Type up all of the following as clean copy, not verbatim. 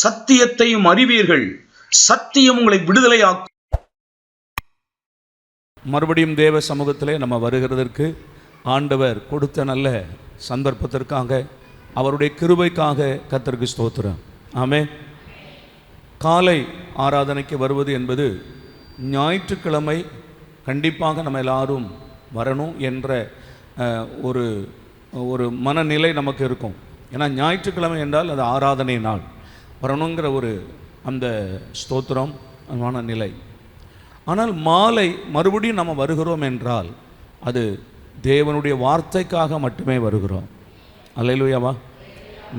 சத்தியத்தையும் அறிவீர்கள், சத்தியம் உங்களை விடுதலையாக்கும். மறுபடியும் தேவ சமூகத்திலே நம்ம வருகிறதற்கு ஆண்டவர் கொடுத்த நல்ல சந்தர்ப்பத்திற்காக, அவருடைய கிருபைக்காக கர்த்தருக்கு ஸ்தோத்திரம். ஆமென். காலை ஆராதனைக்கு வருவது என்பது ஞாயிற்றுக்கிழமை கண்டிப்பாக நம்ம எல்லாரும் வரணும் என்ற ஒரு மனநிலை நமக்கு இருக்கும். ஏன்னா ஞாயிற்றுக்கிழமை என்றால் அது ஆராதனை நாள், வரணுங்கிற அந்த ஸ்தோத்திரம் மனநிலை. ஆனால் மாலை மறுபடியும் நம்ம வருகிறோம் என்றால் அது தேவனுடைய வார்த்தைக்காக மட்டுமே வருகிறோம். அல்லேலூயாவா.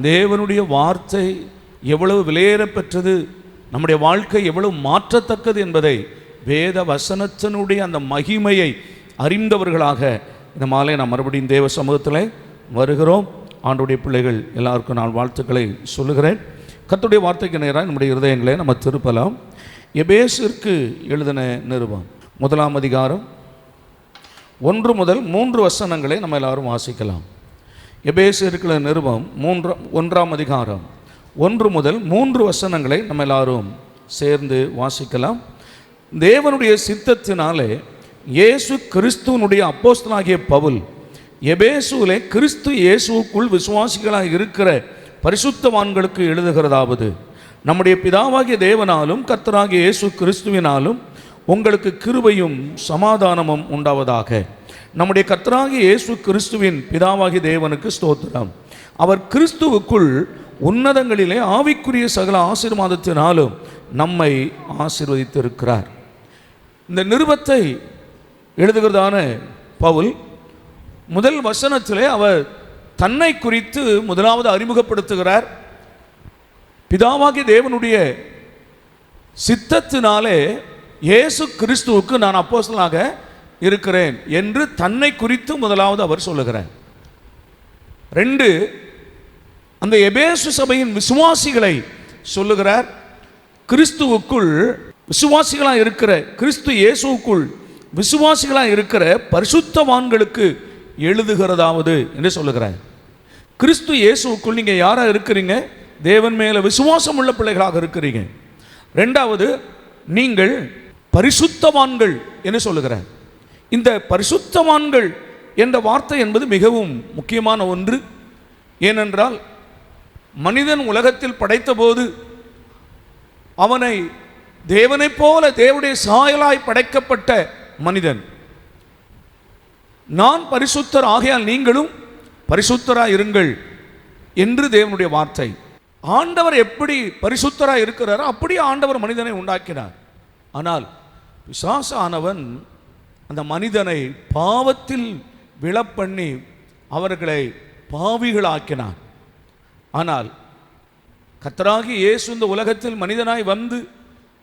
தேவனுடைய வார்த்தை எவ்வளவு விலையேற பெற்றது, நம்முடைய வாழ்க்கை எவ்வளவு மாற்றத்தக்கது என்பதை வேத வசனத்தினுடைய அந்த மகிமையை அறிந்தவர்களாக இந்த மாலை நாம் மறுபடியும் தேவ சமூகத்தில் வருகிறோம். ஆண்டவருடைய பிள்ளைகள் எல்லாருக்கும் நான் வாழ்த்துக்களை சொல்லுகிறேன். கர்த்தருடைய வார்த்தைக்கு நேராக நம்முடைய இருதயங்களை நம்ம திருப்பலாம். எபேசிற்கு எழுதின நிருபம் 1 அதிகாரம் 1 முதல் 3 வசனங்களை நம்ம எல்லாரும் வாசிக்கலாம். எபேசிற்கு நிருபம் 1 அதிகாரம் 1 முதல் 3 வசனங்களை நம்ம எல்லாரும் சேர்ந்து வாசிக்கலாம். தேவனுடைய சித்தத்தினாலே இயேசு கிறிஸ்துவனுடைய அப்போஸ்தலனாகிய பவுல் எபேசுவிலே கிறிஸ்து இயேசுவுக்குள் விசுவாசிகளாக இருக்கிற பரிசுத்தவான்களுக்கு எழுதுகிறதாவது, நம்முடைய பிதாவாகிய தேவனாலும் கர்த்தராகிய இயேசு கிறிஸ்துவினாலும் உங்களுக்கு கிருபையும் சமாதானமும் உண்டாவதாக. நம்முடைய கர்த்தராகிய இயேசு கிறிஸ்துவின் பிதாவாகிய தேவனுக்கு ஸ்தோத்திரம். அவர் கிறிஸ்துவுக்குள் உன்னதங்களிலே ஆவிக்குரிய சகல ஆசீர்வாதத்தினாலும் நம்மை ஆசீர்வதித்திருக்கிறார். இந்த நிருபத்தை எழுதுகிறதான பவுல் முதல் வசனத்திலே அவர் தன்னை குறித்து முதலாவது அறிமுகப்படுத்துகிறார். பிதாவாகிய தேவனுடைய சித்தத்தினாலே இயேசு கிறிஸ்துவுக்கு நான் அப்போஸ்தலனாக இருக்கிறேன் என்று தன்னை குறித்து முதலாவது அவர் சொல்லுகிறார். 2, அந்த எபேசு சபையின் விசுவாசிகளை சொல்லுகிறார். கிறிஸ்துவுக்குள் விசுவாசிகளாக இருக்கிற, கிறிஸ்து இயேசுவுக்குள் விசுவாசிகளாக இருக்கிற பரிசுத்தவான்களுக்கு எழுதுகிறதாவது என்று சொல்லுகிறார். கிறிஸ்து இயேசுவுக்குள் நீங்கள் யாராக இருக்கிறீங்க? தேவன் மேலே விசுவாசம் உள்ள பிள்ளைகளாக இருக்கிறீங்க. 2வது, நீங்கள் பரிசுத்தவான்கள் என்று சொல்லுகிறார். இந்த பரிசுத்தவான்கள் என்ற வார்த்தை என்பது மிகவும் முக்கியமான ஒன்று. ஏனென்றால் மனிதன் உலகத்தில் படைத்த போது அவனை தேவனைப் போல தேவனுடைய சாயலாய் படைக்கப்பட்ட மனிதன். நான் பரிசுத்தர் ஆகையால் நீங்களும் பரிசுத்தராய் இருங்கள் என்று தேவனுடைய வார்த்தை. ஆண்டவர் எப்படி பரிசுத்தராய் இருக்கிறாரோ அப்படி ஆண்டவர் மனிதனை உண்டாக்கினார். ஆனால் பிசாசானவன் அந்த மனிதனை பாவத்தில் விழப்பண்ணி அவர்களை பாவிகளாக்கினான். ஆனால் கர்த்தராகிய இயேசு இந்த உலகத்தில் மனிதனாய் வந்து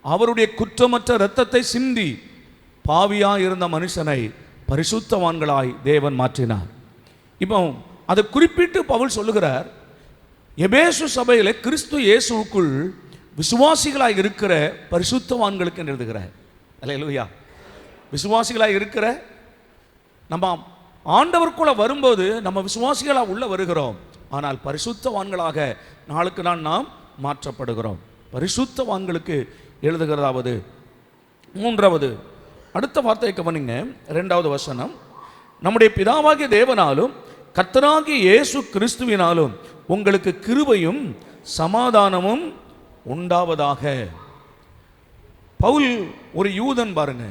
அவருடைய குற்றமற்ற இரத்தத்தை சிந்தி பாவியாய் இருந்த மனுஷனை பரிசுத்தவான்களாய் தேவன் மாற்றினார். இப்போ அதை குறிப்பிட்டு பவுல் சொல்லுகிறார், எபேசு சபையில் கிறிஸ்து இயேசுவுக்குள் விசுவாசிகளாய் இருக்கிற பரிசுத்தவான்களுக்கு என்று எழுதுகிறார். அல்லேலூயா. விசுவாசிகளாய் இருக்கிற நம்ம ஆண்டவருக்குள்ள வரும்போது நம்ம விசுவாசிகளாக உள்ள வருகிறோம். ஆனால் பரிசுத்தவான்களாக நாளுக்கு நாள் நாம் மாற்றப்படுகிறோம். பரிசுத்தவான்களுக்கு எழுதுகிறதாவது. 3வது, அடுத்த வார்த்தையை கவனிங்க. 2வது வசனம், நம்முடைய பிதாவாகிய தேவனாலும் கர்த்தராகிய இயேசு கிறிஸ்துவினாலும் உங்களுக்கு கிருபையும் சமாதானமும் உண்டாவதாக. பவுல் ஒரு யூதன் பாருங்க.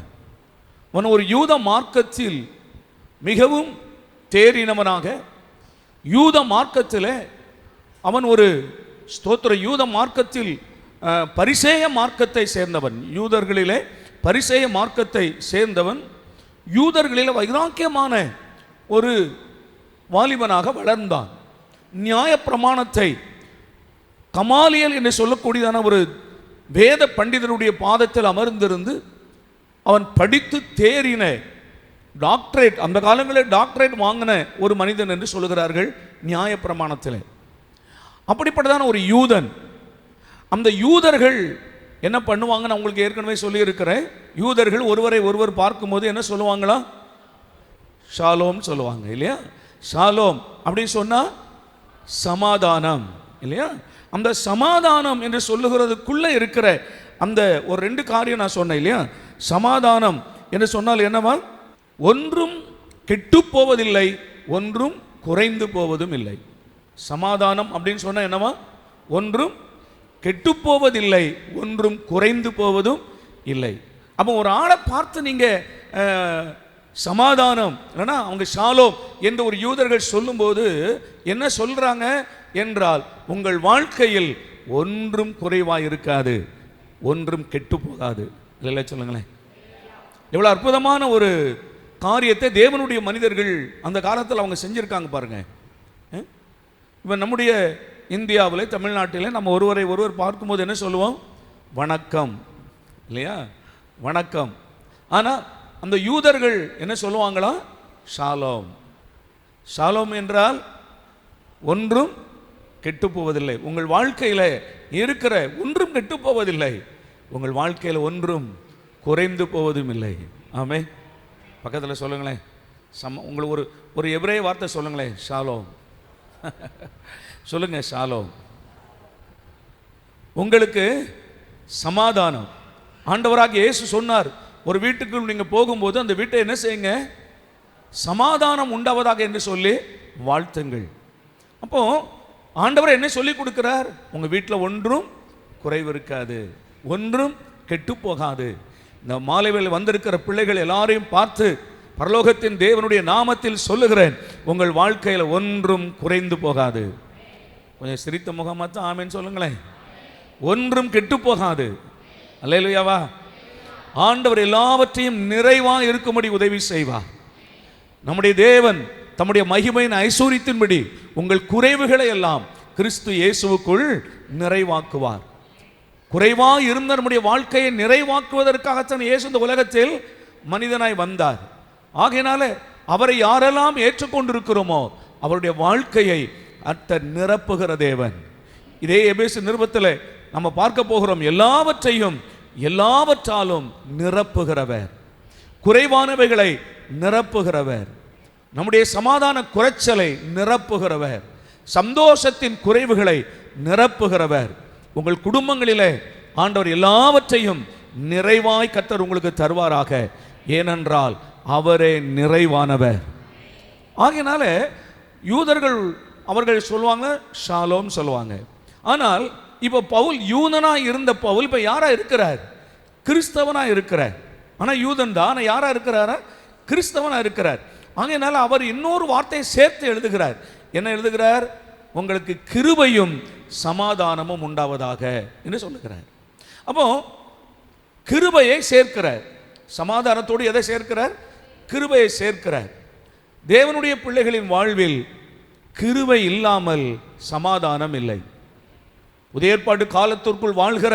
அவன் ஒரு யூத மார்க்கத்தில் மிகவும் தேறினவனாக, யூத மார்க்கத்தில் அவன் ஒரு ஸ்தோத்திர யூத மார்க்கத்தில் பரிசேய மார்க்கத்தை சேர்ந்தவன். யூதர்களிலே பரிசேய மார்க்கத்தை சேர்ந்தவன். யூதர்களில் வைராக்கியமான ஒரு வாலிபனாக வளர்ந்தான். நியாய பிரமாணத்தை கமாலியல் என்று சொல்லக்கூடியதான ஒரு வேத பண்டிதருடைய பாதத்தில் அமர்ந்திருந்து அவன் படித்து தேறின டாக்டரேட், அந்த காலங்களில் டாக்டரேட் வாங்கின ஒரு மனிதன் என்று சொல்லுகிறார்கள் நியாய பிரமாணத்தில். அப்படிப்பட்டதான ஒரு யூதன். அந்த யூதர்கள் என்ன பண்ணுவாங்க, நான் உங்களுக்கு ஏற்கனவே சொல்லியிருக்கிறேன். யூதர்கள் ஒருவரை ஒருவர் பார்க்கும்போது என்ன சொல்லுவாங்களா? ஷாலோம் சொல்லுவாங்க இல்லையா? ஷாலோம் அப்படின்னு சொன்னால் சமாதானம் இல்லையா? அந்த சமாதானம் என்று சொல்லுகிறதுக்குள்ள இருக்கிற அந்த ஒரு 2 காரியம் நான் சொன்னேன் இல்லையா? சமாதானம் என்று சொன்னால் என்னவா? ஒன்றும் கெட்டு போவதில்லை, ஒன்றும் குறைந்து போவதும் இல்லை. சமாதானம் அப்படின்னு சொன்னா என்னவா? ஒன்றும் கெட்டு போவதில்லை, ஒன்றும் குறைந்து போவதும் இல்லை. அப்போ ஒரு ஆளை பார்த்து நீங்க சமாதானம் இல்லைன்னா அவங்க ஷாலோம் என்று ஒரு யூதர்கள் சொல்லும்போது என்ன சொல்றாங்க என்றால், உங்கள் வாழ்க்கையில் ஒன்றும் குறைவாக இருக்காது, ஒன்றும் கெட்டு போகாது. இல்லை சொல்லுங்களேன், எவ்வளோ அற்புதமான ஒரு காரியத்தை தேவனுடைய மனிதர்கள் அந்த காலத்தில் அவங்க செஞ்சுருக்காங்க பாருங்க. இப்போ நம்முடைய இந்தியாவில், தமிழ்நாட்டில் நம்ம ஒருவர் பார்க்கும்போது என்ன சொல்லுவோம்? வணக்கம், இல்லையா? வணக்கம். ஆனால் அந்த யூதர்கள் என்ன சொல்லுவாங்களா? ஷாலோம். ஷாலோம் என்றால் ஒன்றும் கெட்டு போவதில்லை. உங்கள் வாழ்க்கையில் இருக்கிற ஒன்றும் கெட்டு போவதில்லை, உங்கள் வாழ்க்கையில் ஒன்றும் குறைந்து போவதும் இல்லை. ஆமே. பக்கத்தில் சொல்லுங்களேன், உங்களுக்கு ஒரு எபிரேய வார்த்தை சொல்லுங்களேன், ஷாலோம். சொல்லுங்க, ஷாலோம். உங்களுக்கு சமாதானம். ஆண்டவராகிய இயேசு சொன்னார், ஒரு வீட்டுக்குள் நீங்கள் போகும்போது அந்த வீட்டை என்ன செய்யுங்க? சமாதானம் உண்டாவதாக என்று சொல்லி வாழ்த்துங்கள். அப்போ ஆண்டவர் என்ன சொல்லி கொடுக்கிறார்? உங்கள் வீட்டில் ஒன்றும் குறைவு இருக்காது, ஒன்றும் கெட்டு போகாது. இந்த மாலை வேளை வந்திருக்கிற பிள்ளைகள் எல்லாரையும் பார்த்து பரலோகத்தின் தேவனுடைய நாமத்தில் சொல்லுகிறேன், உங்கள் வாழ்க்கையில் ஒன்றும் குறைந்து போகாது. கொஞ்சம் சிரித்த முகமாக தான் ஆமேன்னு சொல்லுங்களேன். ஒன்றும் கெட்டு போகாது. அல்லேலூயாவா? ஆண்டவர் எல்லாவற்றையும் நிறைவாக இருக்கும்படி உதவி செய்வார். நம்முடைய தேவன் தம்முடைய மகிமையின் ஐஸ்வரியத்தின்படி உங்கள் குறைவுகளை எல்லாம் கிறிஸ்து இயேசுவுக்குள் நிறைவாக்குவார். குறைவாக இருந்த நம்முடைய வாழ்க்கையை நிறைவாக்குவதற்காகத்தான் இயேசு இந்த உலகத்தில் மனிதனாய் வந்தார். ஆகையினால அவரை யாரெல்லாம் ஏற்றுக்கொண்டிருக்கிறோமோ அவருடைய வாழ்க்கையை நிரப்புகிற தேவன். இதே எபேசு நிருபத்தில் நம்ம பார்க்க போகிறோம், எல்லாவற்றாலும் நிரப்புகிறவர், குறைவானவைகளை நிரப்புகிறவர், நம்முடைய சமாதான குறைச்சலை நிரப்புகிறவர், சந்தோஷத்தின் குறைவுகளை நிரப்புகிறவர். உங்கள் குடும்பங்களிலே ஆண்டவர் எல்லாவற்றையும் நிறைவாய் கர்த்தர் உங்களுக்கு தருவாராக. ஏனென்றால் அவரே நிறைவானவர். ஆகையினால யூதர்கள் அவர்கள் சொல்லுவாங்க, ஷாலோம் சொல்லுவாங்க. ஆனால் இப்போ பவுல் யூதனா இருந்த பவுல் இப்போ யாரா இருக்கிறார்? கிறிஸ்தவனா இருக்கிறார். ஆனால் யூதன் தான், ஆனால் யாரா இருக்கிறாரா? கிறிஸ்தவனா இருக்கிறார். ஆகையினால அவர் இன்னொரு வார்த்தையை சேர்த்து எழுதுகிறார். என்ன எழுதுகிறார்? உங்களுக்கு கிருபையும் சமாதானமும் உண்டாவதாக என்று சொல்லுகிறார். அப்போ கிருபையை சேர்க்கிறார், சமாதானத்தோடு எதை சேர்க்கிறார்? கிருபையை சேர்க்கிறார். தேவனுடைய பிள்ளைகளின் வாழ்வில் கிருபை இல்லாமல் சமாதானம் இல்லை. புதிய ஏற்பாட்டு காலத்திற்குள் வாழ்கிற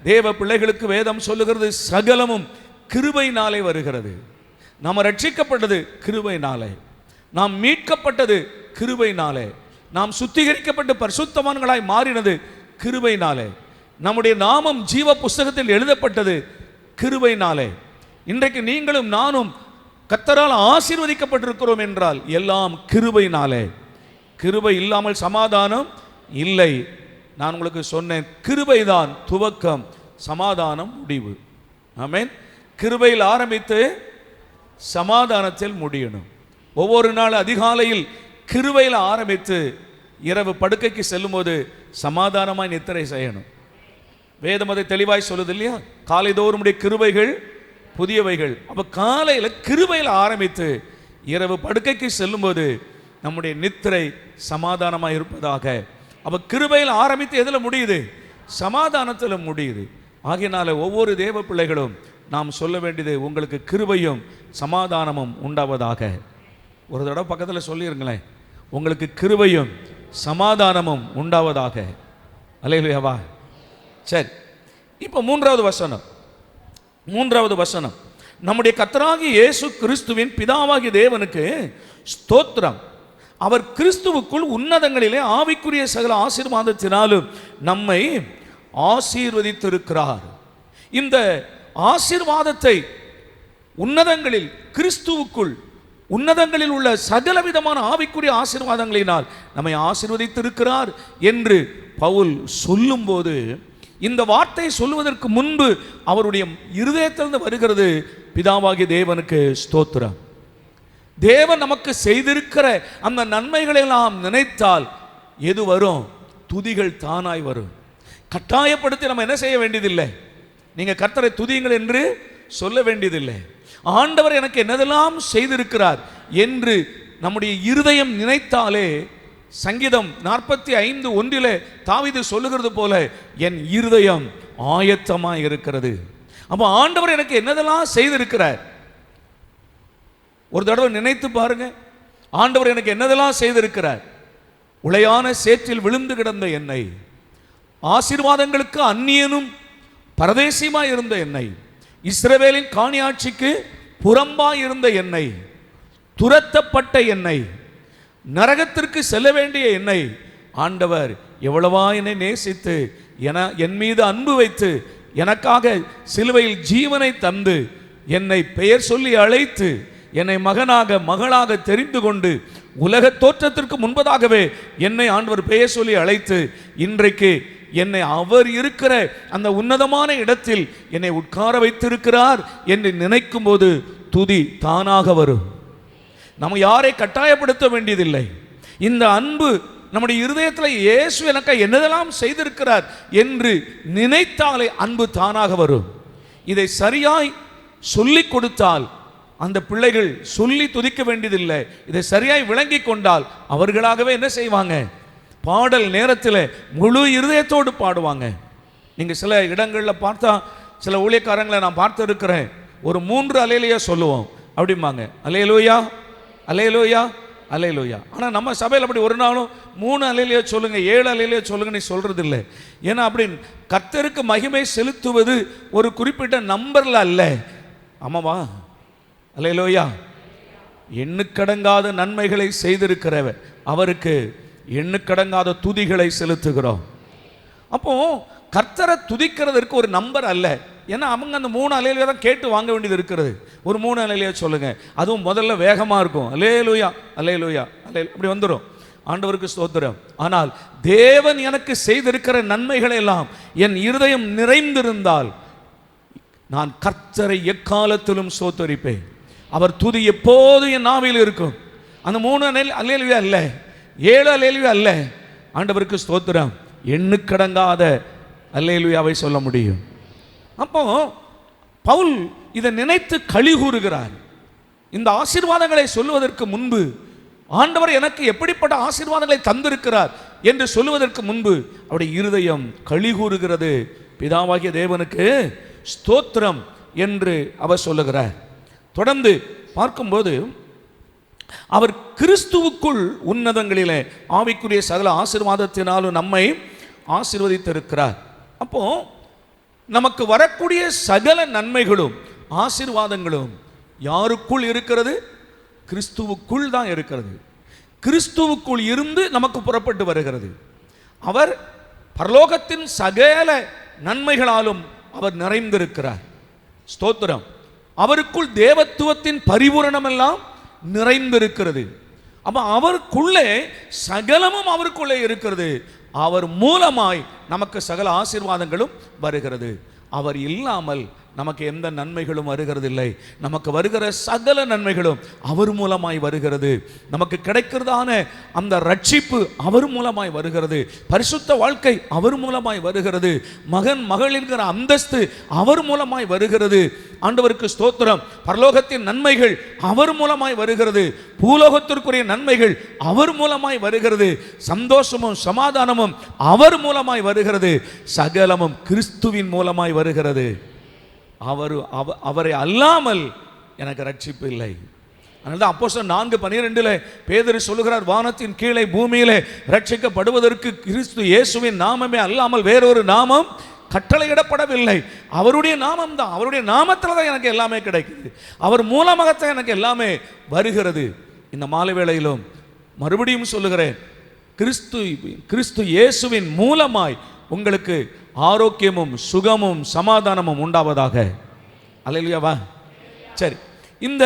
தேவ பிள்ளைகளுக்கு வேதம் சொல்லுகிறது, சகலமும் கிருபையினாலே வருகிறது. நாம் ரட்சிக்கப்பட்டது கிருபையினாலே, நாம் மீட்கப்பட்டது கிருபையினாலே, நாம் சுத்திகரிக்கப்பட்டு பரிசுத்தவான்களாய் மாறினது கிருபையினாலே, நம்முடைய நாமம் ஜீவ புஸ்தகத்தில் எழுதப்பட்டது கிருபையினாலே. இன்றைக்கு நீங்களும் நானும் கர்த்தரால் ஆசீர்வதிக்கப்பட்டிருக்கிறோம் என்றால் எல்லாம் கிருபையினாலே. கிருபை இல்லாமல் சமாதானம் இல்லை. நான் உங்களுக்கு சொன்னேன், கிருபைதான் துவக்கம், சமாதானம் முடிவு. ஆமென். கிருபையில் ஆரம்பித்து சமாதானத்தில் முடியணும். ஒவ்வொரு நாள் அதிகாலையில் கிருபையில் ஆரம்பித்து இரவு படுக்கைக்கு செல்லும்போது சமாதானமாய் நித்திரை செய்யணும். வேதம் அதை தெளிவாய் சொல்லுது இல்லையா? காலைதோறும் கிருபைகள் புதியவைகள். அப்போ காலையில் கிருபையில் ஆரம்பித்து இரவு படுக்கைக்கு செல்லும்போது நம்முடைய நித்திரை சமாதானமாக இருப்பதாக. அப்போ கிருபையில் ஆரம்பித்து எதில் முடியுது? சமாதானத்தில் முடியுது. ஆகையினால ஒவ்வொரு தேவ பிள்ளைகளும் நாம் சொல்ல வேண்டியது, உங்களுக்கு கிருபையும் சமாதானமும் உண்டாவதாக. ஒரு தடவை பக்கத்தில் சொல்லிருங்களேன், உங்களுக்கு கிருபையும் சமாதானமும் உண்டாவதாக. அல்லேலூயாவா? சரி, இப்போ மூன்றாவது வசனம், நம்முடைய கர்த்தராகிய இயேசு கிறிஸ்துவின் பிதாவாகிய தேவனுக்கு ஸ்தோத்திரம், அவர் கிறிஸ்துவுக்குள் உன்னதங்களிலே ஆவிக்குரிய சகல ஆசீர்வாதத்தினாலும் நம்மை ஆசீர்வதித்திருக்கிறார். இந்த ஆசீர்வாதத்தை உன்னதங்களில் கிறிஸ்துவுக்குள் உன்னதங்களில் உள்ள சகலவிதமான ஆவிக்குரிய ஆசீர்வாதங்களினால் நம்மை ஆசீர்வதித்திருக்கிறார் என்று பவுல் சொல்லும்போது, இந்த வார்த்தை சொல்லுவதற்கு முன்பு அவருடைய இருதயத்திலிருந்து வருகிறது, பிதாவாகிய தேவனுக்கு ஸ்தோத்திரம். தேவன் நமக்கு செய்திருக்கிற அந்த நன்மைகளை எல்லாம் நினைத்தால் எது வரும்? துதிகள் தானாய் வரும். கட்டாயப்படுத்தி நம்ம என்ன செய்ய வேண்டியதில்லை. நீங்கள் கர்த்தரை துதியுங்கள் என்று சொல்ல வேண்டியதில்லை. ஆண்டவர் எனக்கு என்னதெல்லாம் செய்திருக்கிறார் என்று நம்முடைய இருதயம் நினைத்தாலே, சங்கீதம் 45:1 தாவீது சொல்லுகிறது போல, என் இருதயம் ஆயத்தமாக இருக்கிறது. அப்போ ஆண்டவர் எனக்கு என்னதெல்லாம் செய்திருக்கிறார், ஒரு தடவை நினைத்து பாருங்க. ஆண்டவர் எனக்கு என்னதெல்லாம் செய்திருக்கிறார். உளையான சேற்றில் விழுந்து கிடந்த என்னை, ஆசீர்வாதங்களுக்கு அந்நியனும் பரதேசியுமாய் இருந்த என்னை, இஸ்ரவேலின் காணியாட்சிக்கு புறம்பாய் இருந்த என்னை, துரத்தப்பட்ட என்னை, நரகத்திற்கு செல்ல வேண்டிய என்னை ஆண்டவர் எவ்வளவா என்னை நேசித்து என் மீது அன்பு வைத்து எனக்காக சிலுவையில் ஜீவனை தந்து என்னை பெயர் சொல்லி அழைத்து என்னை மகனாக மகளாக தெரிந்து கொண்டு உலக தோற்றத்திற்கு முன்பதாகவே என்னை ஆண்டவர் பெயர் சொல்லி அழைத்து இன்றைக்கு என்னை அவர் இருக்கிற அந்த உன்னதமான இடத்தில் என்னை உட்கார வைத்திருக்கிறார் என்று நினைக்கும் போது துதி தானாக வரும். நம்ம யாரை கட்டாயப்படுத்த வேண்டியதில்லை. இந்த அன்பு நம்முடைய இருதயத்தில் இயேசு எனக்கு என்னதெல்லாம் செய்திருக்கிறார் என்று நினைத்தாலே அன்பு தானாக வரும். இதை சரியாய் சொல்லிக் கொடுத்தால் அந்த பிள்ளைகள் சொல்லி துதிக்க வேண்டியதில்லை. இதை சரியாய் விளங்கி கொண்டால் அவர்களாகவே என்ன செய்வாங்க? பாடல் நேரத்தில் முழு இருதயத்தோடு பாடுவாங்க. நீங்கள் சில இடங்களில் பார்த்தா, சில ஊழியக்காரங்களை நான் பார்த்து இருக்கிறேன், ஒரு 3 அல்லேலூயா சொல்லுவோம் அப்படிம்பாங்க. அல்லேலூயா அல்லேலூயா அல்லேலூயா. ஆனால் நம்ம சபையில் அப்படி ஒரு நாளும் 3 அல்லேலூயா சொல்லுங்க 7 அல்லேலூயா சொல்லுங்க நீ சொல்றது இல்லை. ஏன்னா அப்படி கர்த்தருக்கு மகிமை செலுத்துவது ஒரு குறிப்பிட்ட நம்பர்ல அல்ல. ஆமாவா? அல்லேலூயா. எண்ணுக்கடங்காத நன்மைகளை செய்திருக்கிறவர் அவருக்கு எண்ணுக்கடங்காத துதிகளை செலுத்துகிறோம். அப்போ கர்த்தரை துதிக்கிறதற்கு ஒரு நம்பர் அல்ல. ஏன்னா அவங்க அந்த 3 அல்லேலூயா தான் கேட்டு வாங்க வேண்டியது இருக்கிறது. ஒரு 3 அல்லேலூயா சொல்லுங்க, அதுவும் முதல்ல வேகமாக இருக்கும். அல்லேலூயா அல்லேலூயா அல்லே அப்படி வந்துடும். ஆண்டவருக்கு ஸ்தோத்திரம். ஆனால் தேவன் எனக்கு செய்திருக்கிற நன்மைகளை எல்லாம் என் இருதயம் நிறைந்திருந்தால் நான் கர்த்தரை எக்காலத்திலும் ஸ்தோத்தரிப்பேன். அவர் துதி எப்போது என் நாவில் இருக்கும். அந்த 3 அல்லேலூயா அல்ல, 7 அல்லேலூயா அல்ல. ஆண்டவருக்கு ஸ்தோத்திரம். எண்ணுக்கடங்காத அல்லேலூயாவை சொல்ல முடியும். அப்போ பவுல் இதை நினைத்து களி கூறுகிறார். இந்த ஆசீர்வாதங்களை சொல்லுவதற்கு முன்பு, ஆண்டவர் எனக்கு எப்படிப்பட்ட ஆசீர்வாதங்களை தந்திருக்கிறார் என்று சொல்லுவதற்கு முன்பு அவருடைய இருதயம் களி கூறுகிறது. பிதாவாகிய தேவனுக்கு ஸ்தோத்திரம் என்று அவர் சொல்லுகிறார். தொடர்ந்து பார்க்கும்போது அவர் கிறிஸ்துவுக்குள் உன்னதங்களிலே ஆவிக்குரிய சகல ஆசீர்வாதத்தினாலும் நம்மை ஆசீர்வதித்திருக்கிறார். அப்போ நமக்கு வரக்கூடிய சகல நன்மைகளும் ஆசீர்வாதங்களும் யாருக்குள் இருக்கிறது? கிறிஸ்துவுக்குள் தான் இருக்கிறது. கிறிஸ்துவுக்குள் இருந்து நமக்கு புறப்பட்டு வருகிறது. அவர் பரலோகத்தின் சகல நன்மைகளாலும் அவர் நிறைந்திருக்கிறார். ஸ்தோத்திரம். அவருக்குள் தேவத்துவத்தின் பரிபூரணம் எல்லாம் நிறைந்திருக்கிறது. அப்ப அவருக்குள்ளே சகலமும் அவருக்குள்ளே இருக்கிறது. அவர் மூலமாய் நமக்கு சகல ஆசீர்வாதங்களும் வருகிறது. அவர் இல்லாமல் நமக்கு எந்த நன்மைகளும் வருகிறது இல்லை. நமக்கு வருகிற சகல நன்மைகளும் அவர் மூலமாய் வருகிறது. நமக்கு கிடைக்கிறதான அந்த ரட்சிப்பு அவர் மூலமாய் வருகிறது. பரிசுத்த வாழ்க்கை அவர் மூலமாய் வருகிறது. மகன் மகள் என்கிற அந்தஸ்து அவர் மூலமாய் வருகிறது. ஆண்டவருக்கு ஸ்தோத்திரம். பரலோகத்தின் நன்மைகள் அவர் மூலமாய் வருகிறது. பூலோகத்திற்குரிய நன்மைகள் அவர் மூலமாய் வருகிறது. சந்தோஷமும் சமாதானமும் அவர் மூலமாய் வருகிறது. சகலமும் கிறிஸ்துவின் மூலமாய் வருகிறது. அவரை அல்லாமல் எனக்கு ரட்சிப்பு இல்லை. அதனால்தான் அப்போஸ்தலர் 4:12 பேதுரு சொல்லுகிறார், வானத்தின் கீழே பூமியிலே ரட்சிக்கப்படுவதற்கு கிறிஸ்து இயேசுவின் நாமமே அல்லாமல் வேறொரு நாமம் கட்டளையிடப்படவில்லை. அவருடைய நாமம் தான், அவருடைய நாமத்தில் தான் எனக்கு எல்லாமே கிடைக்குது. அவர் மூலமாகத்தான் எனக்கு எல்லாமே வருகிறது. இந்த மாலை வேளையிலும் மறுபடியும் சொல்லுகிறேன், கிறிஸ்து இயேசுவின் மூலமாய் உங்களுக்கு ஆரோக்கியமும் சுகமும் சமாதானமும் உண்டாவதாக. அல்லேலூயாவா? சரி, இந்த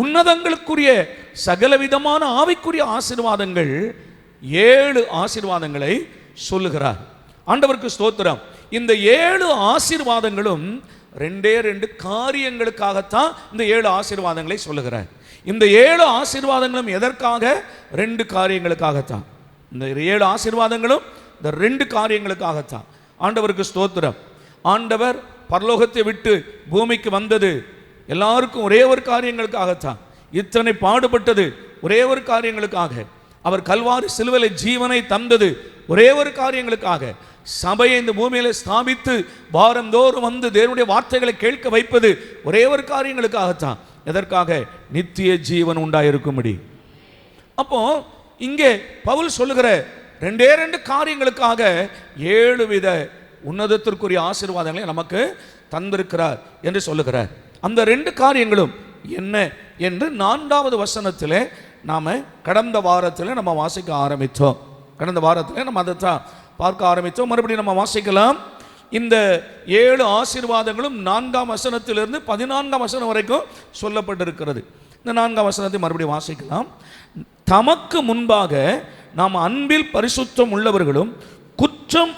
உன்னதங்களுக்குரிய சகலவிதமான ஆவிக்குரிய ஆசீர்வாதங்கள் 7 ஆசீர்வாதங்களை சொல்லுகிறார். ஆண்டவருக்கு ஸ்தோத்திரம். இந்த 7 ஆசீர்வாதங்களும் 2 காரியங்களுக்காகத்தான் இந்த 7 ஆசீர்வாதங்களை சொல்லுகிறார். இந்த 7 ஆசீர்வாதங்களும் எதற்காக? 2 காரியங்களுக்காகத்தான். இந்த 7 ஆசீர்வாதங்களும் இந்த 2 காரியங்களுக்காகத்தான். ஆண்டவருக்கு ஸ்தோத்திரம். ஆண்டவர் பரலோகத்தை விட்டு பூமிக்கு வந்தது எல்லாருக்கும் ஒரே ஒரு காரியங்களுக்காகத்தான். இத்தனை பாடுபட்டது ஒரே ஒரு காரியங்களுக்காக. அவர் கல்வாரி சிலுவையில் ஜீவனை தந்தது ஒரே ஒரு காரியங்களுக்காக. சபையை இந்த பூமியில ஸ்தாபித்து வாரந்தோறும் வந்து தேவனுடைய வார்த்தைகளை கேட்க வைப்பது ஒரே ஒரு காரியங்களுக்காகத்தான். எதற்காக? நித்திய ஜீவன் உண்டாயிருக்கும்படி. அப்போ இங்கே பவுல் சொல்லுகிற 2 காரியங்களுக்காக 7 வித உன்னதத்திற்குரிய ஆசீர்வாதங்களை நமக்கு தந்திருக்கிறார் என்று சொல்லுகிறார். அந்த 2 காரியங்களும் என்ன என்று 4வது வசனத்திலே நாம் கடந்த வாரத்தில் நம்ம வாசிக்க ஆரம்பித்தோம். கடந்த வாரத்தில் நம்ம அதை தான் பார்க்க ஆரம்பித்தோம். மறுபடியும் நம்ம வாசிக்கலாம். இந்த 7 ஆசீர்வாதங்களும் 4ஆம் வசனத்திலிருந்து 14ஆம் வசனம் வரைக்கும் சொல்லப்பட்டிருக்கிறது. இந்த 4ஆம் வசனத்தை மறுபடியும் வாசிக்கலாம். தமக்கு முன்பாக நாம் அன்பில் பரிசுத்தம் உள்ளவர்களும் குற்றம்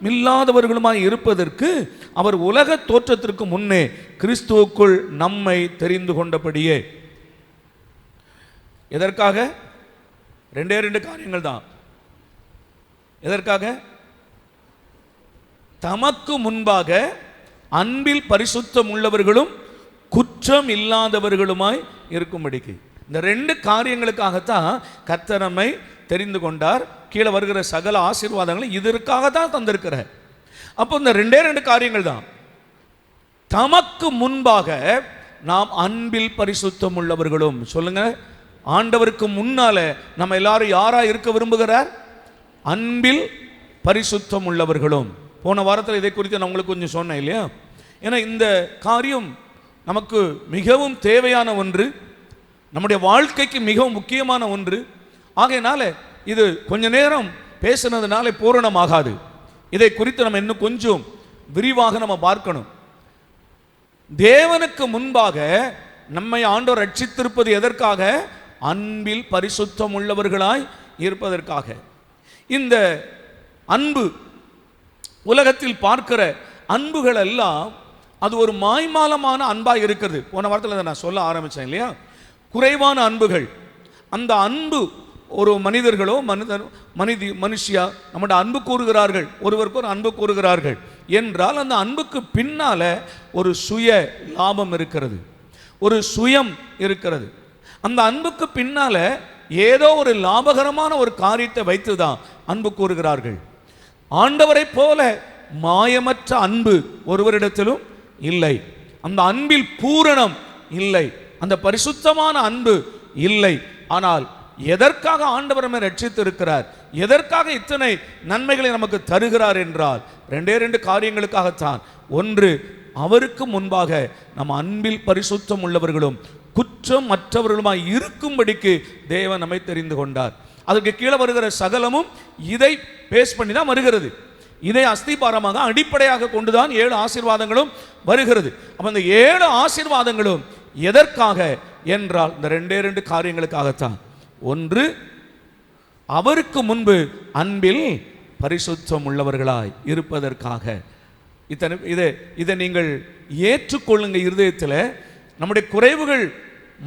இல்லாதவர்களுமாய் இருப்பதற்கு அவர் உலக தோற்றத்திற்கு முன்னே கிறிஸ்துவுக்குள் நம்மை தெரிந்து கொண்டபடியே. எதற்காக? 2 காரியங்கள் தான். எதற்காக? தமக்கு முன்பாக அன்பில் பரிசுத்தம் உள்ளவர்களும் குற்றம் இல்லாதவர்களுமாய் இருக்கும்படிக்கு. இந்த 2 காரியங்களுக்காகத்தான் கர்த்தர் நம்மை தெரிந்து கொண்டார். கீழே வருகிற சகல ஆசீர்வாதங்களை இதற்காகத்தான் தந்திருக்கிறார். அப்போ இந்த 2 காரியங்கள் தான். தமக்கு முன்பாக நாம் அன்பில் பரிசுத்தம் உள்ளவர்களும். சொல்லுங்க, ஆண்டவருக்கு முன்னால நம்ம எல்லாரும் யாரா இருக்க விரும்புகிறார்? அன்பில் பரிசுத்தம் உள்ளவர்களும். போன வாரத்தில் இதை குறித்து நான் உங்களுக்கு கொஞ்சம் சொன்னேன் இல்லையா? ஏன்னா இந்த காரியம் நமக்கு மிகவும் தேவையான ஒன்று, நம்முடைய வாழ்க்கைக்கு மிகவும் முக்கியமான ஒன்று. ஆகையினால இது கொஞ்ச நேரம் பேசுனதுனால பூரணமாகாது. இதை குறித்து நம்ம இன்னும் கொஞ்சம் விரிவாக நம்ம பார்க்கணும். தேவனுக்கு முன்பாக நம்மை ஆண்டவர் ரட்சித்திருப்பது எதற்காக? அன்பில் பரிசுத்தம் உள்ளவர்களாய் இருப்பதற்காக. இந்த அன்பு, உலகத்தில் பார்க்கிற அன்புகள் எல்லாம் அது ஒரு மாய்மாலமான அன்பாக இருக்கிறது. போன வாரத்தில் நான் சொல்ல ஆரம்பித்தேன் இல்லையா? குறைவான அன்புகள். அந்த அன்பு ஒரு மனிதர்களோ மனுஷியா நம்முடைய அன்பு கூறுகிறார்கள், ஒருவருக்கு ஒரு அன்பு கூறுகிறார்கள் என்றால் அந்த அன்புக்கு பின்னால ஒரு சுய லாபம் இருக்கிறது, ஒரு சுயம் இருக்கிறது. அந்த அன்புக்கு பின்னால ஏதோ ஒரு லாபகரமான ஒரு காரியத்தை வைத்து தான் அன்பு கூறுகிறார்கள். ஆண்டவரை போல மாயமற்ற அன்பு ஒருவரிடத்திலும் இல்லை. அந்த அன்பில் பூரணம் இல்லை, அந்த பரிசுத்தமான அன்பு இல்லை. ஆனால் எதற்காக ஆண்டவர் நம்மை ரட்சித்து இருக்கிறார், எதற்காக இத்தனை நன்மைகளை நமக்கு தருகிறார் என்றால் 2 காரியங்களுக்காகத்தான். ஒன்று, அவருக்கு முன்பாக நம் அன்பில் பரிசுத்தம் உள்ளவர்களும் குற்றம் மற்றவர்களுமாய் இருக்கும்படிக்கு தேவன் நம்மை தெரிந்து கொண்டார். அதுக்கு கீழே வருகிற சகலமும் இதை பேஸ் பண்ணி தான் வருகிறது. இதை அஸ்திபாரமாக அடிப்படையாக கொண்டுதான் 7 ஆசீர்வாதங்களும் வருகிறது. அப்ப இந்த 7 ஆசீர்வாதங்களும் எதற்காக என்றால் இந்த 2 காரியங்களுக்காகத்தான். ஒன்று, அவருக்கு முன்பு அன்பில் பரிசுத்தம் உள்ளவர்களாய் இருப்பதற்காக. இதை நீங்கள் ஏற்றுக்கொள்ளுங்க. இருதயத்தில் நம்முடைய குறைவுகள்